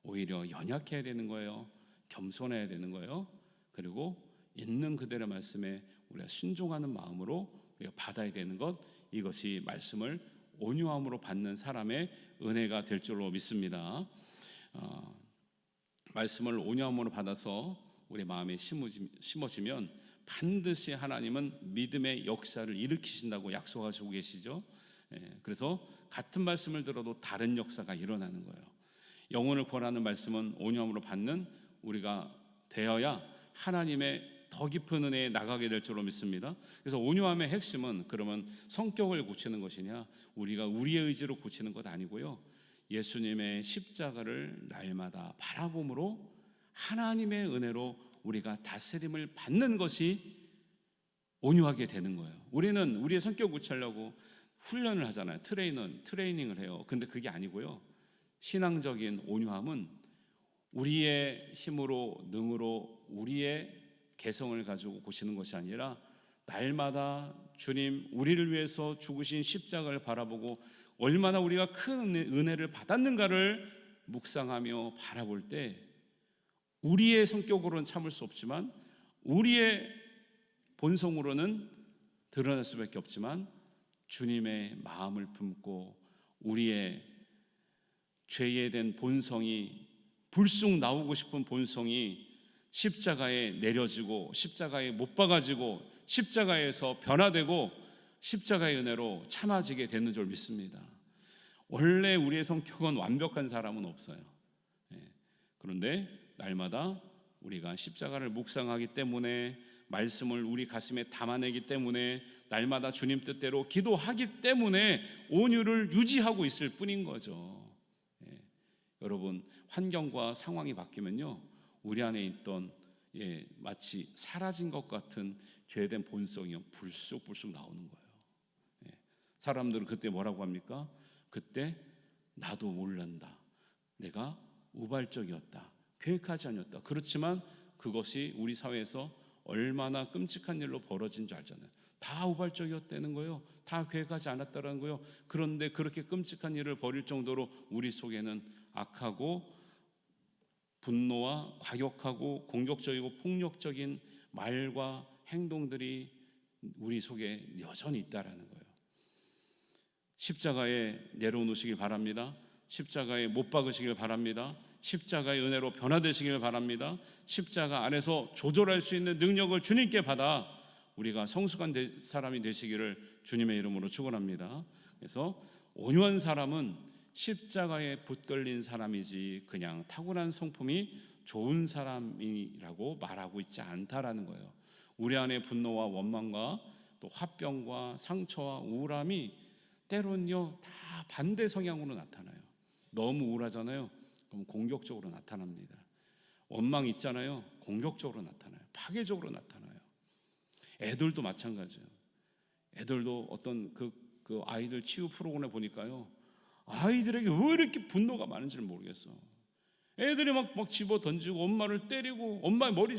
오히려 연약해야 되는 거예요. 겸손해야 되는 거예요. 그리고 있는 그대로 말씀에 우리가 순종하는 마음으로 우리가 받아야 되는 것, 이것이 말씀을 온유함으로 받는 사람의 은혜가 될 줄로 믿습니다. 말씀을 온유함으로 받아서 우리 마음에 심어지면 반드시 하나님은 믿음의 역사를 일으키신다고 약속하시고 계시죠. 그래서 같은 말씀을 들어도 다른 역사가 일어나는 거예요. 영혼을 구원하는 말씀은 온유함으로 받는 우리가 되어야 하나님의 더 깊은 은혜에 나가게 될 줄로 믿습니다. 그래서 온유함의 핵심은 그러면 성격을 고치는 것이냐, 우리가 우리의 의지로 고치는 것 아니고요, 예수님의 십자가를 날마다 바라봄으로 하나님의 은혜로 우리가 다스림을 받는 것이 온유하게 되는 거예요. 우리는 우리의 성격 고치려고 훈련을 하잖아요. 트레이닝을 해요. 근데 그게 아니고요, 신앙적인 온유함은 우리의 힘으로, 능으로, 우리의 개성을 가지고 고치는 것이 아니라 날마다 주님 우리를 위해서 죽으신 십자가를 바라보고 얼마나 우리가 큰 은혜를 받았는가를 묵상하며 바라볼 때 우리의 성격으로는 참을 수 없지만 우리의 본성으로는 드러날 수밖에 없지만 주님의 마음을 품고 우리의 죄에 된 본성이, 불쑥 나오고 싶은 본성이 십자가에 내려지고 십자가에 못 박아지고 십자가에서 변화되고 십자가의 은혜로 참아지게 되는 줄 믿습니다. 원래 우리의 성격은 완벽한 사람은 없어요. 그런데 날마다 우리가 십자가를 묵상하기 때문에, 말씀을 우리 가슴에 담아내기 때문에, 날마다 주님 뜻대로 기도하기 때문에 온유를 유지하고 있을 뿐인 거죠. 여러분, 환경과 상황이 바뀌면요, 우리 안에 있던 마치 사라진 것 같은 죄된 본성이 불쑥불쑥 나오는 거예요. 사람들은 그때 뭐라고 합니까? 그때 나도 몰란다, 내가 우발적이었다, 계획하지 않았다. 그렇지만 그것이 우리 사회에서 얼마나 끔찍한 일로 벌어진 줄 알잖아요. 다 우발적이었다는 거예요. 다 계획하지 않았다는 거예요. 그런데 그렇게 끔찍한 일을 벌일 정도로 우리 속에는 악하고 분노와 과격하고 공격적이고 폭력적인 말과 행동들이 우리 속에 여전히 있다라는 거예요. 십자가에 내려놓으시길 바랍니다. 십자가에 못 박으시길 바랍니다. 십자가의 은혜로 변화되시길 바랍니다. 십자가 안에서 조절할 수 있는 능력을 주님께 받아 우리가 성숙한 사람이 되시기를 주님의 이름으로 축원합니다. 그래서 온유한 사람은 십자가에 붙들린 사람이지 그냥 타고난 성품이 좋은 사람이라고 말하고 있지 않다라는 거예요. 우리 안에 분노와 원망과 또 화병과 상처와 우울함이 때론요 다 반대 성향으로 나타나요. 너무 우울하잖아요. 그럼 공격적으로 나타납니다. 원망 있잖아요. 공격적으로 나타나요. 파괴적으로 나타나요. 애들도 마찬가지예요. 애들도 어떤 그 아이들 치유 프로그램 보니까요, 아이들에게 왜 이렇게 분노가 많은지를 모르겠어. 애들이 막 집어 던지고 엄마를 때리고 엄마의 머리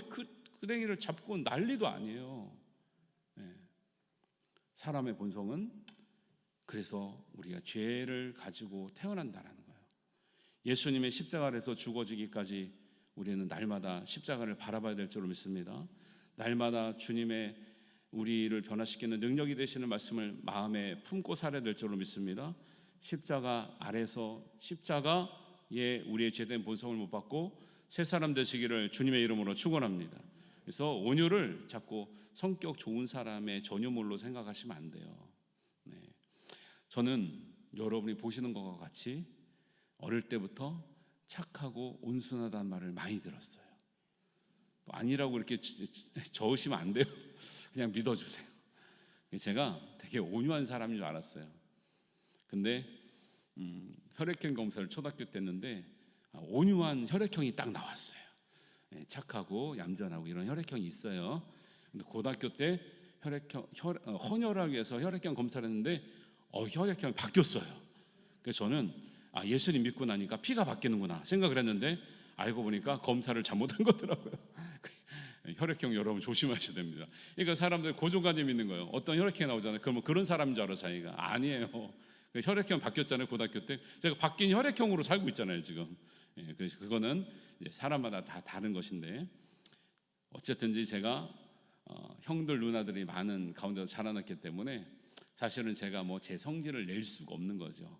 그댕이를 잡고 난리도 아니에요. 사람의 본성은 그래서 우리가 죄를 가지고 태어난다라는 거예요. 예수님의 십자가 아래서 죽어지기까지 우리는 날마다 십자가를 바라봐야 될 줄로 믿습니다. 날마다 주님의 우리를 변화시키는 능력이 되시는 말씀을 마음에 품고 살아야 될 줄로 믿습니다. 십자가 아래서 십자가에 우리의 죄된 본성을 못 받고 새 사람 되시기를 주님의 이름으로 축원합니다. 그래서 온유를 자꾸 성격 좋은 사람의 전유물로 생각하시면 안 돼요. 네. 저는 여러분이 보시는 것과 같이 어릴 때부터 착하고 온순하다는 말을 많이 들었어요. 또 아니라고 이렇게 저으시면 안 돼요. 그냥 믿어주세요. 제가 되게 온유한 사람인 줄 알았어요. 근데 혈액형 검사를 초등학교 때 했는데 온유한 혈액형이 딱 나왔어요. 착하고 얌전하고 이런 혈액형이 있어요. 근데 고등학교 때 헌혈하기 위해서 혈액형 검사를 했는데 혈액형이 바뀌었어요. 그래서 저는 예수님 믿고 나니까 피가 바뀌는구나 생각을 했는데 알고 보니까 검사를 잘못한 거더라고요. 혈액형 여러분 조심하셔야 됩니다. 그러니까 사람들 고정관념 있는 거예요. 어떤 혈액형이 나오잖아요. 그러면 그런 사람인 줄 알아 자기가. 아니에요. 혈액형 바뀌었잖아요. 고등학교 때 제가 바뀐 혈액형으로 살고 있잖아요 지금. 그래서 그거는 사람마다 다 다른 것인데 어쨌든지 제가 형들 누나들이 많은 가운데서 자라났기 때문에 사실은 제가 뭐 제 성질을 낼 수가 없는 거죠.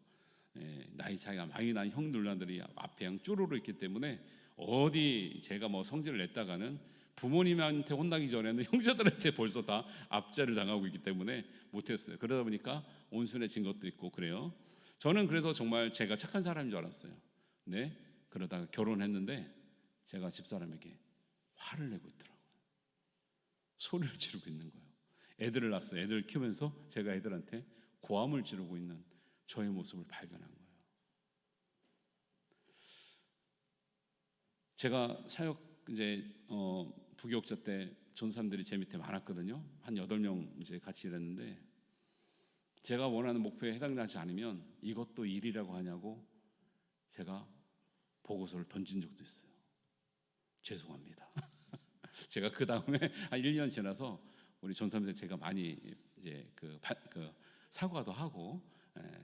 나이 차이가 많이 난 형들 누나들이 앞에 양 쭈루루 있기 때문에 어디 제가 뭐 성질을 냈다가는 부모님한테 혼나기 전에는 형제들한테 벌써 다 압제를 당하고 있기 때문에 못했어요. 그러다 보니까 온순해진 것도 있고 그래요. 저는 그래서 정말 제가 착한 사람인 줄 알았어요. 네, 그러다가 결혼했는데 제가 집사람에게 화를 내고 있더라고요. 소리를 지르고 있는 거예요. 애들을 낳았어요. 애들을 키우면서 제가 애들한테 고함을 지르고 있는 저의 모습을 발견한 거예요. 제가 사역 이제 부교육자 때 전사님들이 제 밑에 많았거든요. 한 8명 이제 같이 일했는데 제가 원하는 목표에 해당하지 않으면 이것도 일이라고 하냐고 제가 보고서를 던진 적도 있어요. 죄송합니다. 제가 그 다음에 한 1년 지나서 우리 전사님들 제가 많이 이제 그 사과도 하고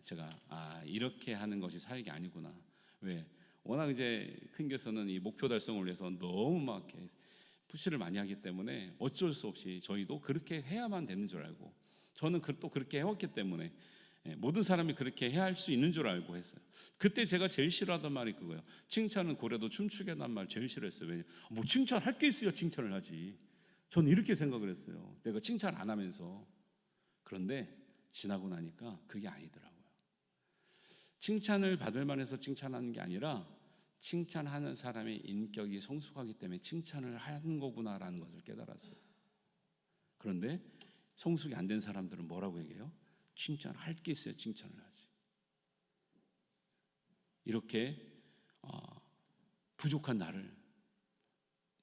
제가 이렇게 하는 것이 사역이 아니구나. 왜? 워낙 이제 큰 교회에서는 이 목표 달성을 위해서 너무 막 이렇게 푸시를 많이 하기 때문에 어쩔 수 없이 저희도 그렇게 해야만 되는 줄 알고 저는 또 그렇게 해왔기 때문에 모든 사람이 그렇게 해야 할 수 있는 줄 알고 했어요. 그때 제가 제일 싫어하던 말이 그거예요. 칭찬은 고래도 춤추게 난 말 제일 싫어했어요. 왜냐? 뭐 칭찬할 게 있어야 칭찬을 하지. 저는 이렇게 생각을 했어요. 내가 칭찬 안 하면서. 그런데 지나고 나니까 그게 아니더라고요. 칭찬을 받을 만해서 칭찬하는 게 아니라 칭찬하는 사람의 인격이 성숙하기 때문에 칭찬을 하는 거구나라는 것을 깨달았어요. 그런데 성숙이 안 된 사람들은 뭐라고 얘기해요? 칭찬할 게 있어야 칭찬을 하지. 이렇게 부족한 나를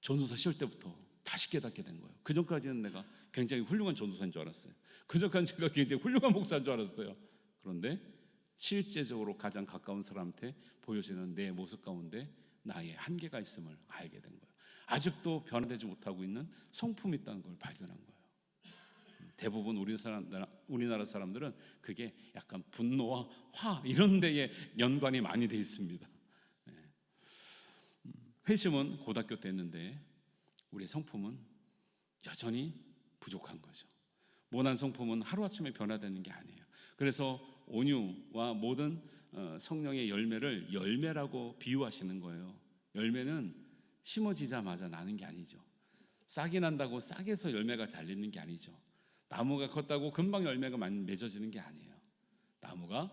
전도사 시절 때부터 다시 깨닫게 된 거예요. 그전까지는 내가 굉장히 훌륭한 전도사인 줄 알았어요. 그전까지는 제가 굉장히 훌륭한 목사인 줄 알았어요. 그런데 실제적으로 가장 가까운 사람한테 보여지는 내 모습 가운데 나의 한계가 있음을 알게 된 거예요. 아직도 변화되지 못하고 있는 성품이 있다는 걸 발견한 거예요. 대부분 우리나라 사람들은 그게 약간 분노와 화 이런 데에 연관이 많이 돼 있습니다. 회심은 고등학교 때 했는데 우리의 성품은 여전히 부족한 거죠. 모난 성품은 하루아침에 변화되는 게 아니에요. 그래서 온유와 모든 성령의 열매를 열매라고 비유하시는 거예요. 열매는 심어지자마자 나는 게 아니죠. 싹이 난다고 싹에서 열매가 달리는 게 아니죠. 나무가 컸다고 금방 열매가 맺어지는 게 아니에요. 나무가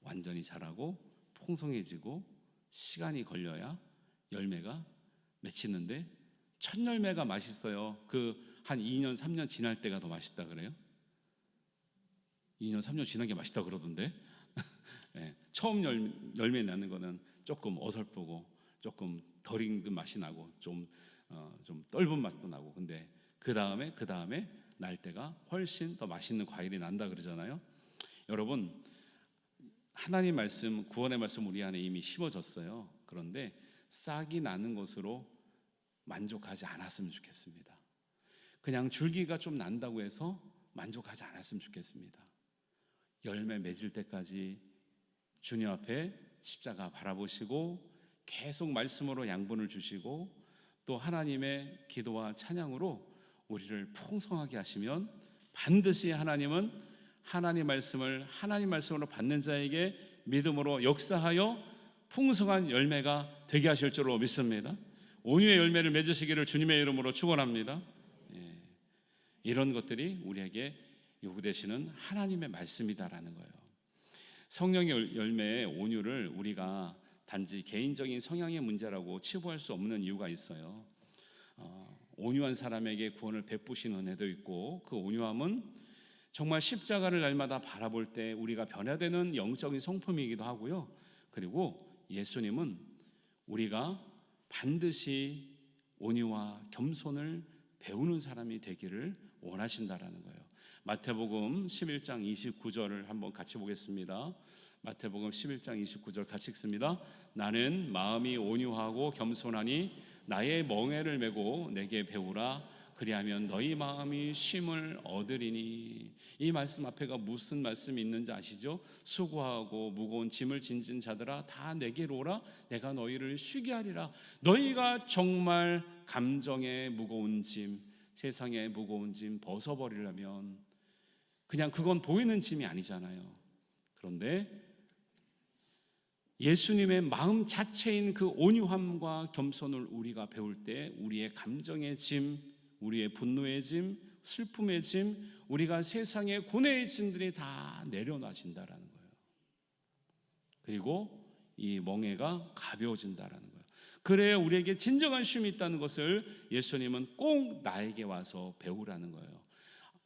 완전히 자라고 풍성해지고 시간이 걸려야 열매가 맺히는데 첫 열매가 맛있어요. 한 2년 3년 지날 때가 더 맛있다 그래요? 2년 3년 지난 게 맛있다 그러던데 네, 처음 열매 나는 거는 조금 어설프고 조금 덜 익은 맛이 나고 좀 떫은 맛도 나고 근데 그 다음에 날 때가 훨씬 더 맛있는 과일이 난다 그러잖아요. 여러분 하나님 말씀 구원의 말씀 우리 안에 이미 심어졌어요. 그런데 싹이 나는 것으로 만족하지 않았으면 좋겠습니다. 그냥 줄기가 좀 난다고 해서 만족하지 않았으면 좋겠습니다. 열매 맺을 때까지 주님 앞에 십자가 바라보시고 계속 말씀으로 양분을 주시고 또 하나님의 기도와 찬양으로 우리를 풍성하게 하시면 반드시 하나님은 하나님 말씀으로 받는 자에게 믿음으로 역사하여 풍성한 열매가 되게 하실 줄로 믿습니다. 온유의 열매를 맺으시기를 주님의 이름으로 축원합니다. 이런 것들이 우리에게 요구되시는 하나님의 말씀이다라는 거예요. 성령의 열매의 온유를 우리가 단지 개인적인 성향의 문제라고 치부할 수 없는 이유가 있어요. 온유한 사람에게 구원을 베푸신 은혜도 있고, 그 온유함은 정말 십자가를 날마다 바라볼 때 우리가 변화되는 영적인 성품이기도 하고요. 그리고 예수님은 우리가 반드시 온유와 겸손을 배우는 사람이 되기를 원하신다라는 거예요. 마태복음 11장 29절을 한번 같이 보겠습니다. 마태복음 11장 29절 같이 읽습니다. 나는 마음이 온유하고 겸손하니 나의 멍에를 메고 내게 배우라. 그리하면 너희 마음이 쉼을 얻으리니. 이 말씀 앞에가 무슨 말씀이 있는지 아시죠? 수고하고 무거운 짐을 진진 자들아 다 내게로 오라. 내가 너희를 쉬게 하리라. 너희가 정말 감정의 무거운 짐, 세상의 무거운 짐 벗어버리려면 그냥 그건 보이는 짐이 아니잖아요. 그런데 예수님의 마음 자체인 그 온유함과 겸손을 우리가 배울 때 우리의 감정의 짐, 우리의 분노의 짐, 슬픔의 짐, 우리가 세상의 고뇌의 짐들이 다 내려놔진다라는 거예요. 그리고 이 멍에가 가벼워진다라는 거예요. 그래야 우리에게 진정한 쉼이 있다는 것을 예수님은 꼭 나에게 와서 배우라는 거예요.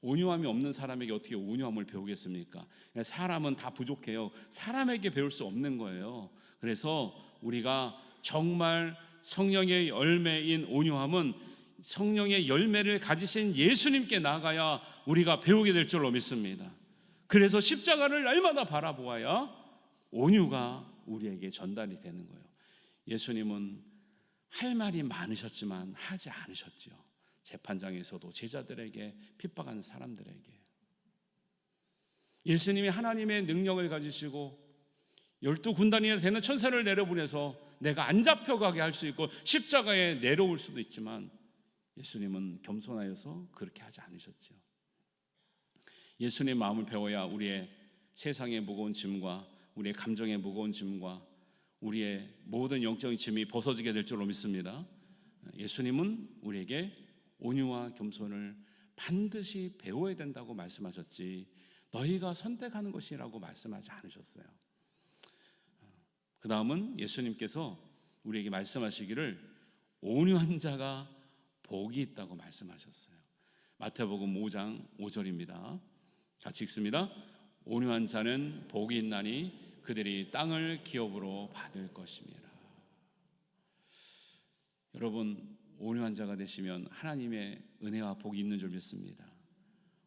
온유함이 없는 사람에게 어떻게 온유함을 배우겠습니까? 사람은 다 부족해요. 사람에게 배울 수 없는 거예요. 그래서 우리가 정말 성령의 열매인 온유함은 성령의 열매를 가지신 예수님께 나가야 우리가 배우게 될 줄로 믿습니다. 그래서 십자가를 날마다 바라보아야 온유가 우리에게 전달이 되는 거예요. 예수님은 할 말이 많으셨지만 하지 않으셨지요. 재판장에서도 제자들에게, 핍박하는 사람들에게. 예수님이 하나님의 능력을 가지시고 12군단이 되는 천사를 내려보내서 내가 안 잡혀가게 할 수 있고 십자가에 내려올 수도 있지만 예수님은 겸손하여서 그렇게 하지 않으셨죠. 예수님의 마음을 배워야 우리의 세상의 무거운 짐과 우리의 감정의 무거운 짐과 우리의 모든 영적인 짐이 벗어지게 될 줄로 믿습니다. 예수님은 우리에게 온유와 겸손을 반드시 배워야 된다고 말씀하셨지 너희가 선택하는 것이라고 말씀하지 않으셨어요. 그 다음은 예수님께서 우리에게 말씀하시기를 온유한 자가 복이 있다고 말씀하셨어요. 마태복음 5장 5절입니다. 같이 읽습니다. 온유한 자는 복이 있나니 그들이 땅을 기업으로 받을 것임이라. 여러분, 온유한 자가 되시면 하나님의 은혜와 복이 있는 줄 믿습니다.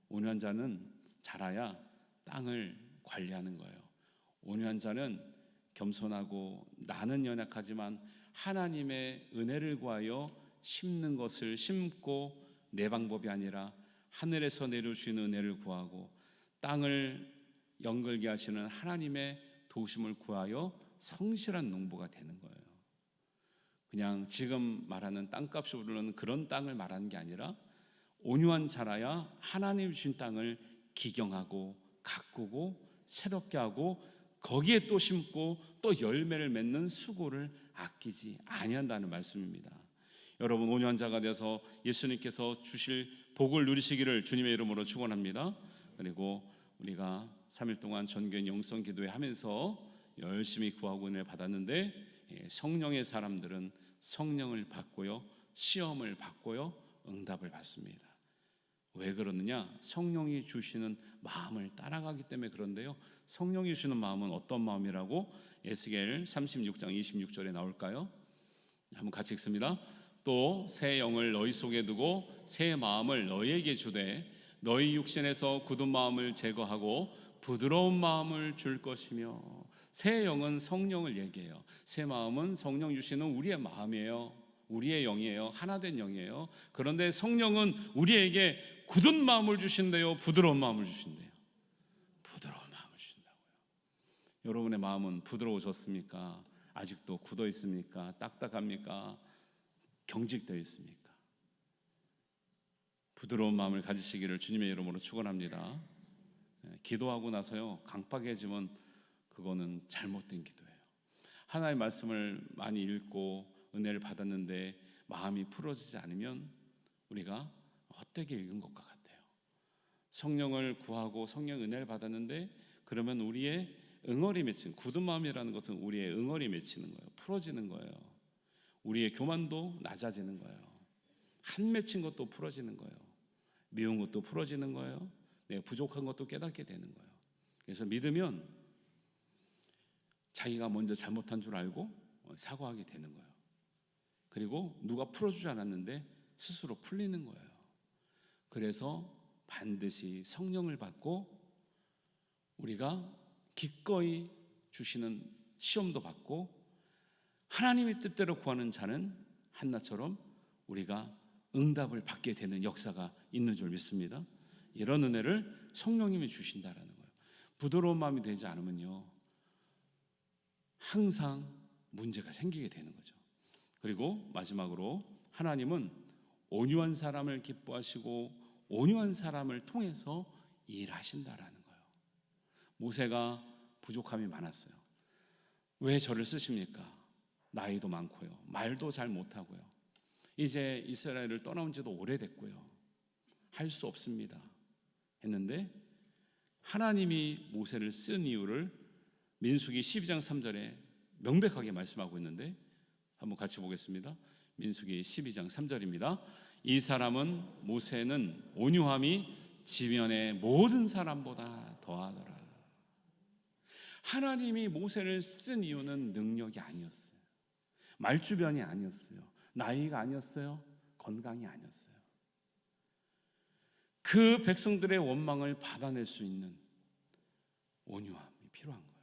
온유한 자는 자라야 땅을 관리하는 거예요. 온유한 자는 겸손하고 나는 연약하지만 하나님의 은혜를 구하여 심는 것을 심고 내 방법이 아니라 하늘에서 내려주시는 은혜를 구하고 땅을 연결게 하시는 하나님의 도우심을 구하여 성실한 농부가 되는 거예요. 그냥 지금 말하는 땅값이 오르는 그런 땅을 말하는 게 아니라 온유한 자라야 하나님 주신 땅을 기경하고 가꾸고 새롭게 하고 거기에 또 심고 또 열매를 맺는 수고를 아끼지 아니한다는 말씀입니다. 여러분, 온유한 자가 되어서 예수님께서 주실 복을 누리시기를 주님의 이름으로 축원합니다. 그리고 우리가 3일 동안 전교인 영성 기도회 하면서 열심히 구하고 은혜 받았는데 성령의 사람들은 성령을 받고요, 시험을 받고요, 응답을 받습니다. 왜 그러느냐? 성령이 주시는 마음을 따라가기 때문에 그런데요. 성령이 주시는 마음은 어떤 마음이라고 에스겔 36장 26절에 나올까요? 한번 같이 읽습니다. 또 새 영을 너희 속에 두고 새 마음을 너희에게 주되 너희 육신에서 굳은 마음을 제거하고 부드러운 마음을 줄 것이며. 새 영은 성령을 얘기해요. 새 마음은 성령 주시는 우리의 마음이에요. 우리의 영이에요. 하나된 영이에요. 그런데 성령은 우리에게 굳은 마음을 주신대요, 부드러운 마음을 주신대요? 부드러운 마음을 주신다고요. 여러분의 마음은 부드러워졌습니까? 아직도 굳어 있습니까? 딱딱합니까? 경직되어 있습니까? 부드러운 마음을 가지시기를 주님의 이름으로 축원합니다. 기도하고 나서요 강팍해지면 그거는 잘못된 기도예요. 하나님의 말씀을 많이 읽고 은혜를 받았는데 마음이 풀어지지 않으면 우리가 헛되게 읽은 것과 같아요. 성령을 구하고 성령 은혜를 받았는데 그러면 우리의 응어리 맺히는, 굳은 마음이라는 것은 우리의 응어리 맺히는 거예요. 풀어지는 거예요. 우리의 교만도 낮아지는 거예요. 한 맺힌 것도 풀어지는 거예요. 미운 것도 풀어지는 거예요. 내가 부족한 것도 깨닫게 되는 거예요. 그래서 믿으면 자기가 먼저 잘못한 줄 알고 사과하게 되는 거예요. 그리고 누가 풀어주지 않았는데 스스로 풀리는 거예요. 그래서 반드시 성령을 받고 우리가 기꺼이 주시는 시험도 받고 하나님의 뜻대로 구하는 자는 한나처럼 우리가 응답을 받게 되는 역사가 있는 줄 믿습니다. 이런 은혜를 성령님이 주신다라는 거예요. 부드러운 마음이 되지 않으면요 항상 문제가 생기게 되는 거죠. 그리고 마지막으로 하나님은 온유한 사람을 기뻐하시고 온유한 사람을 통해서 일하신다라는 거예요. 모세가 부족함이 많았어요. 왜 저를 쓰십니까? 나이도 많고요, 말도 잘 못하고요, 이제 이스라엘을 떠나온 지도 오래됐고요, 할 수 없습니다 했는데 하나님이 모세를 쓴 이유를 민수기 12장 3절에 명백하게 말씀하고 있는데 한번 같이 보겠습니다. 민수기 12장 3절입니다. 이 사람은 모세는 온유함이 지면의 모든 사람보다 더하더라. 하나님이 모세를 쓴 이유는 능력이 아니었어요. 말주변이 아니었어요. 나이가 아니었어요. 건강이 아니었어요. 그 백성들의 원망을 받아낼 수 있는 온유함이 필요한 거예요.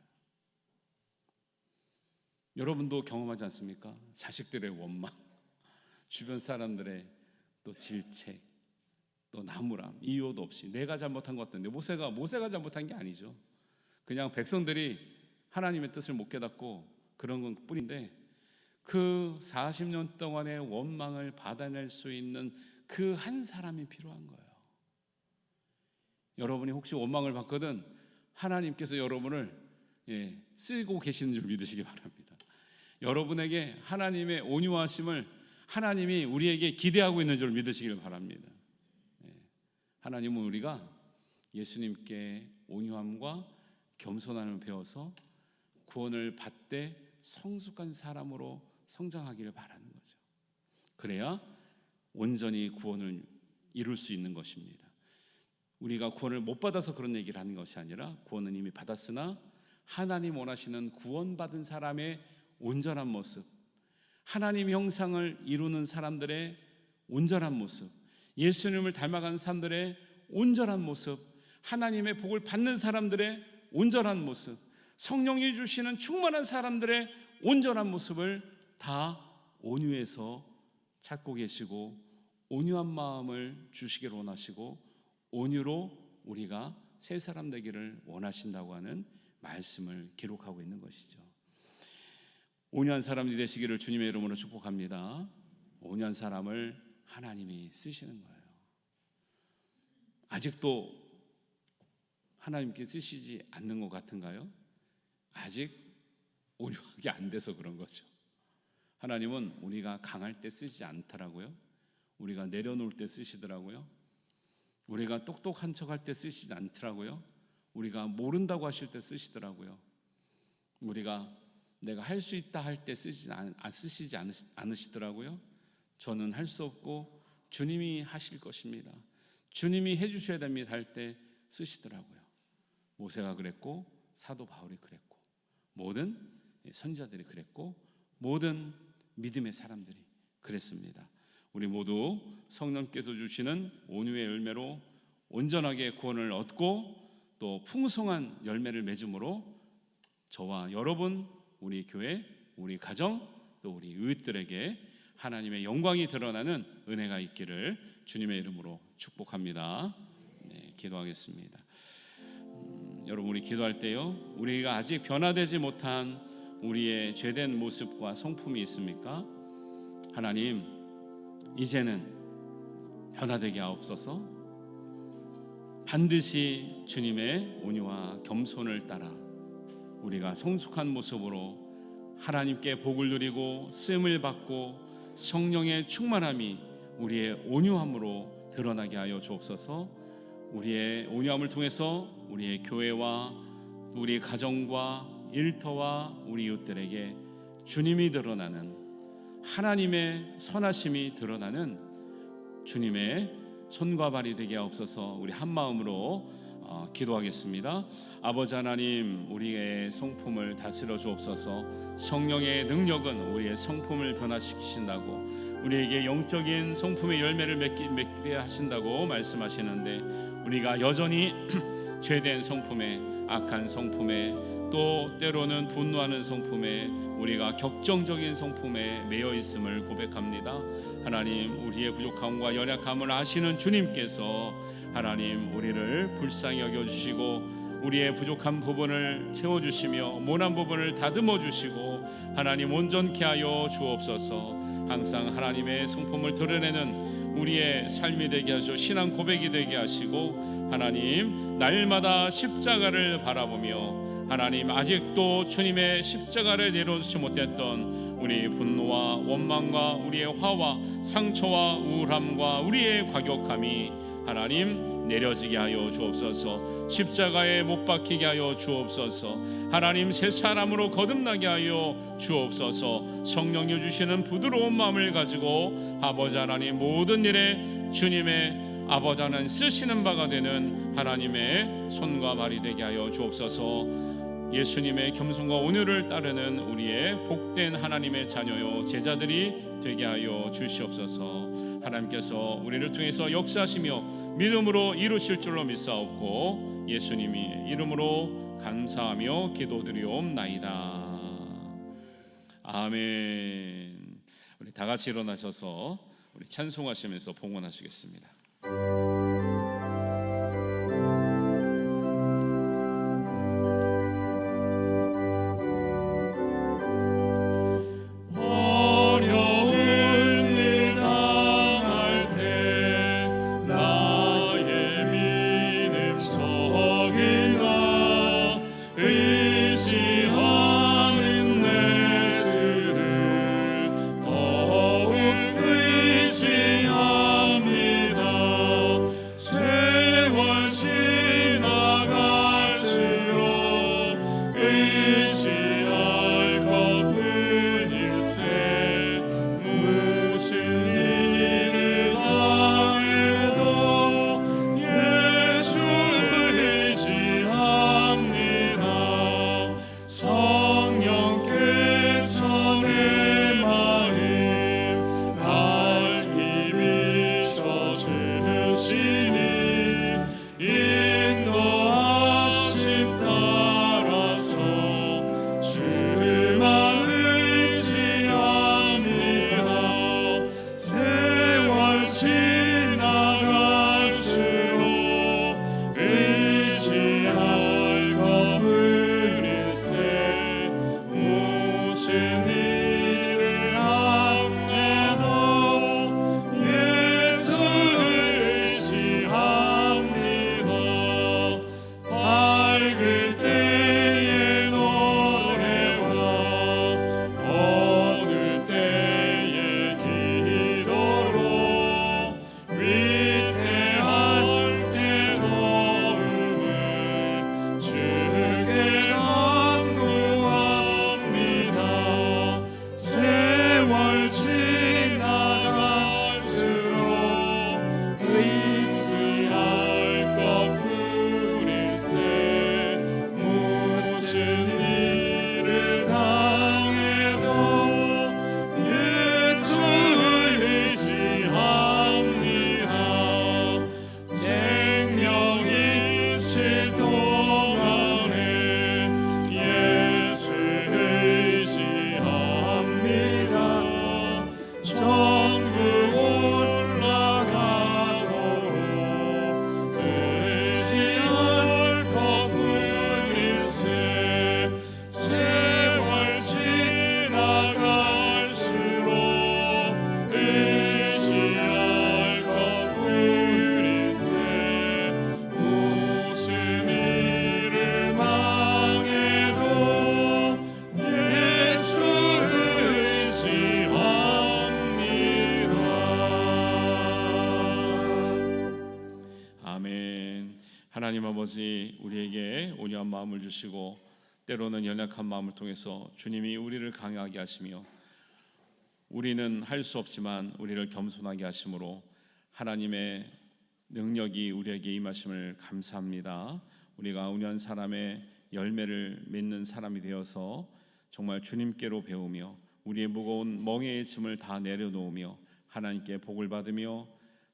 여러분도 경험하지 않습니까? 자식들의 원망, 주변 사람들의 또 질책, 또 나무람, 이유도 없이 내가 잘못한 것 같은데 모세가 잘못한 게 아니죠. 그냥 백성들이 하나님의 뜻을 못 깨닫고 그런 건 뿐인데 그 40년 동안의 원망을 받아낼 수 있는 그 한 사람이 필요한 거예요. 여러분이 혹시 원망을 받거든 하나님께서 여러분을 쓰고 계시는 줄 믿으시기 바랍니다. 여러분에게 하나님의 온유하심을 하나님이 우리에게 기대하고 있는 줄 믿으시길 바랍니다. 하나님은 우리가 예수님께 온유함과 겸손함을 배워서 구원을 받되 성숙한 사람으로 성장하기를 바라는 거죠. 그래야 온전히 구원을 이룰 수 있는 것입니다. 우리가 구원을 못 받아서 그런 얘기를 하는 것이 아니라 구원은 이미 받았으나 하나님 원하시는 구원받은 사람의 온전한 모습, 하나님 형상을 이루는 사람들의 온전한 모습, 예수님을 닮아가는 사람들의 온전한 모습, 하나님의 복을 받는 사람들의 온전한 모습, 성령이 주시는 충만한 사람들의 온전한 모습을 다 온유해서 찾고 계시고 온유한 마음을 주시기를 원하시고 온유로 우리가 새 사람 되기를 원하신다고 하는 말씀을 기록하고 있는 것이죠. 온유한 사람이 되시기를 주님의 이름으로 축복합니다. 온유한 사람을 하나님이 쓰시는 거예요. 아직도 하나님께 쓰시지 않는 것 같은가요? 아직 온유하게 안 돼서 그런 거죠. 하나님은 우리가 강할 때 쓰지 않더라고요. 우리가 내려놓을 때 쓰시더라고요. 우리가 똑똑한 척할 때 쓰시지 않더라고요. 우리가 모른다고 하실 때 쓰시더라고요. 우리가 내가 할 수 있다 할 때 쓰시지 않으시더라고요. 저는 할 수 없고 주님이 하실 것입니다, 주님이 해주셔야 됩니다 할 때 쓰시더라고요. 모세가 그랬고 사도 바울이 그랬고 모든 선지자들이 그랬고 모든 믿음의 사람들이 그랬습니다. 우리 모두 성령께서 주시는 온유의 열매로 온전하게 구원을 얻고 또 풍성한 열매를 맺음으로 저와 여러분, 우리 교회, 우리 가정, 또 우리 이웃들에게 하나님의 영광이 드러나는 은혜가 있기를 주님의 이름으로 축복합니다. 기도하겠습니다. 여러분, 우리 기도할 때요, 우리가 아직 변화되지 못한 우리의 죄된 모습과 성품이 있습니까? 하나님, 이제는 변화되게 하옵소서. 반드시 주님의 온유와 겸손을 따라 우리가 성숙한 모습으로 하나님께 복을 누리고 쓰임을 받고 성령의 충만함이 우리의 온유함으로 드러나게 하여 주옵소서. 우리의 온유함을 통해서 우리의 교회와 우리 가정과 일터와 우리 이웃들에게 주님이 드러나는, 하나님의 선하심이 드러나는 주님의 손과 발이 되게 하옵소서. 우리 한 마음으로 기도하겠습니다. 아버지 하나님, 우리의 성품을 다스려 주옵소서. 성령의 능력은 우리의 성품을 변화시키신다고, 우리에게 영적인 성품의 열매를 맺게 하신다고 말씀하시는데, 우리가 여전히 죄된 성품에, 악한 성품에, 또 때로는 분노하는 성품에, 우리가 격정적인 성품에 매여 있음을 고백합니다. 하나님, 우리의 부족함과 연약함을 아시는 주님께서 하나님 우리를 불쌍히 여겨주시고 우리의 부족한 부분을 채워주시며 모난 부분을 다듬어 주시고 하나님 온전케 하여 주옵소서. 항상 하나님의 성품을 드러내는 우리의 삶이 되게 하시고 신앙 고백이 되게 하시고, 하나님 날마다 십자가를 바라보며 하나님 아직도 주님의 십자가를 내려놓지 못했던 우리 분노와 원망과 우리의 화와 상처와 우울함과 우리의 과격함이 하나님 내려지게 하여 주옵소서. 십자가에 못 박히게 하여 주옵소서. 하나님 새 사람으로 거듭나게 하여 주옵소서. 성령이 주시는 부드러운 마음을 가지고 아버지 하나님 모든 일에 주님의 아버지 하나님 쓰시는 바가 되는 하나님의 손과 발이 되게 하여 주옵소서. 예수님의 겸손과 온유를 따르는 우리의 복된 하나님의 자녀요 제자들이 되게 하여 주시옵소서. 하나님께서 우리를 통해서 역사하시며 믿음으로 이루실 줄로 믿사옵고 예수님의 이름으로 감사하며 기도드리옵나이다. 아멘. 우리 다 같이 일어나셔서 우리 찬송하시면서 봉헌하시겠습니다. 의지합니다. 하나님 아버지, 우리에게 온유한 마음을 주시고 때로는 연약한 마음을 통해서 주님이 우리를 강하게 하시며 우리는 할 수 없지만 우리를 겸손하게 하심으로 하나님의 능력이 우리에게 임하심을 감사합니다. 우리가 온유한 사람의 열매를 맺는 사람이 되어서 정말 주님께로 배우며 우리의 무거운 멍에의 짐을 다 내려놓으며 하나님께 복을 받으며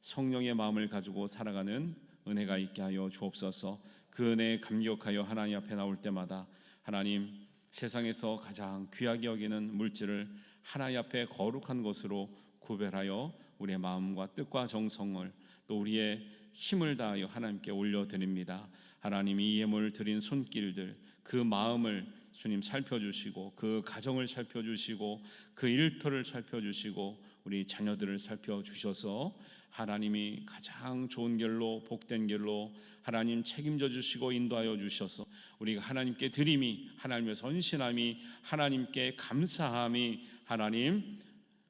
성령의 마음을 가지고 살아가는 은혜가 있게 하여 주옵소서. 그 은혜에 감격하여 하나님 앞에 나올 때마다 하나님, 세상에서 가장 귀하게 여기는 물질을 하나님 앞에 거룩한 것으로 구별하여 우리의 마음과 뜻과 정성을 또 우리의 힘을 다하여 하나님께 올려드립니다. 하나님이 이 예물을 드린 손길들, 그 마음을 주님 살펴주시고 그 가정을 살펴주시고 그 일터를 살펴주시고 우리 자녀들을 살펴주셔서 하나님이 가장 좋은 길로 복된 길로 하나님 책임져 주시고 인도하여 주셔서 우리가 하나님께 드림이, 하나님의 선신함이, 하나님께 감사함이 하나님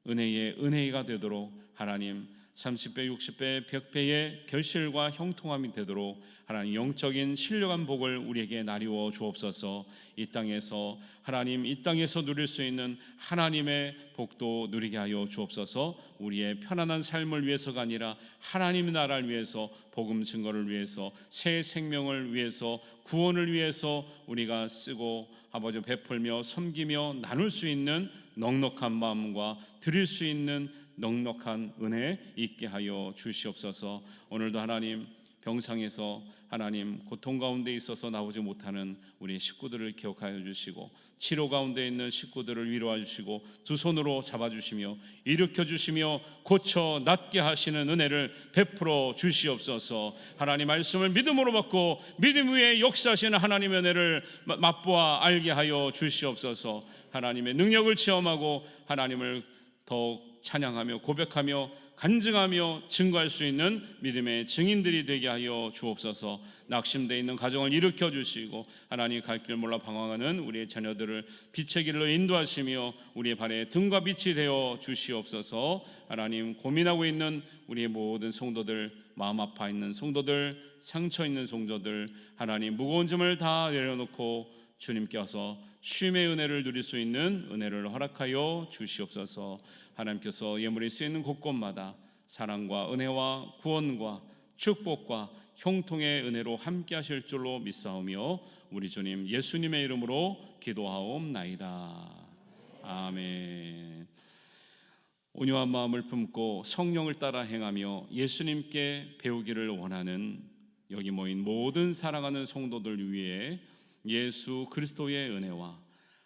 은혜의 은혜가 되도록 하나님 30배, 60배, 100배의 결실과 형통함이 되도록 하나님 영적인 신령한 복을 우리에게 나리워 주옵소서. 이 땅에서 하나님, 이 땅에서 누릴 수 있는 하나님의 복도 누리게 하여 주옵소서. 우리의 편안한 삶을 위해서가 아니라 하나님 나라를 위해서, 복음 증거를 위해서, 새 생명을 위해서, 구원을 위해서 우리가 쓰고 아버지 베풀며 섬기며 나눌 수 있는 넉넉한 마음과 드릴 수 있는 넉넉한 은혜 있게 하여 주시옵소서. 오늘도 하나님 병상에서 하나님 고통 가운데 있어서 나오지 못하는 우리 식구들을 기억하여 주시고 치료 가운데 있는 식구들을 위로해 주시고 두 손으로 잡아주시며 일으켜 주시며 고쳐 낫게 하시는 은혜를 베풀어 주시옵소서. 하나님 말씀을 믿음으로 받고 믿음 위에 역사하시는 하나님의 은혜를 맛보아 알게 하여 주시옵소서. 하나님의 능력을 체험하고 하나님을 더욱 찬양하며 고백하며 간증하며 증거할 수 있는 믿음의 증인들이 되게 하여 주옵소서. 낙심되어 있는 가정을 일으켜 주시고 하나님 갈 길 몰라 방황하는 우리의 자녀들을 빛의 길로 인도하시며 우리의 발에 등과 빛이 되어 주시옵소서. 하나님 고민하고 있는 우리의 모든 성도들, 마음 아파 있는 성도들, 상처 있는 성도들, 하나님 무거운 짐을 다 내려놓고 주님께서 쉼의 은혜를 누릴 수 있는 은혜를 허락하여 주시옵소서. 하나님께서 예물이 쓰이는 곳곳마다 사랑과 은혜와 구원과 축복과 형통의 은혜로 함께 하실 줄로 믿사오며 우리 주님 예수님의 이름으로 기도하옵나이다. 아멘. 온유한 마음을 품고 성령을 따라 행하며 예수님께 배우기를 원하는 여기 모인 모든 사랑하는 성도들 위해 예수 그리스도의 은혜와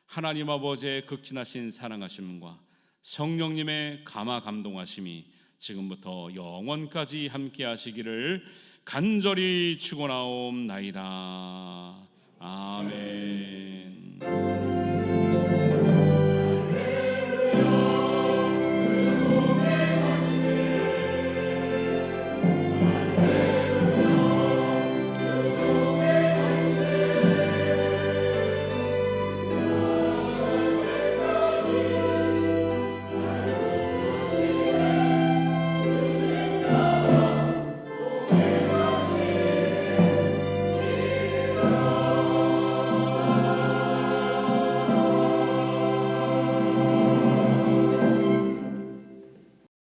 하나님 아버지의 극진하신 사랑하심과 성령님의 감화 감동하심이 지금부터 영원까지 함께 하시기를 간절히 축원하옵나이다. 아멘.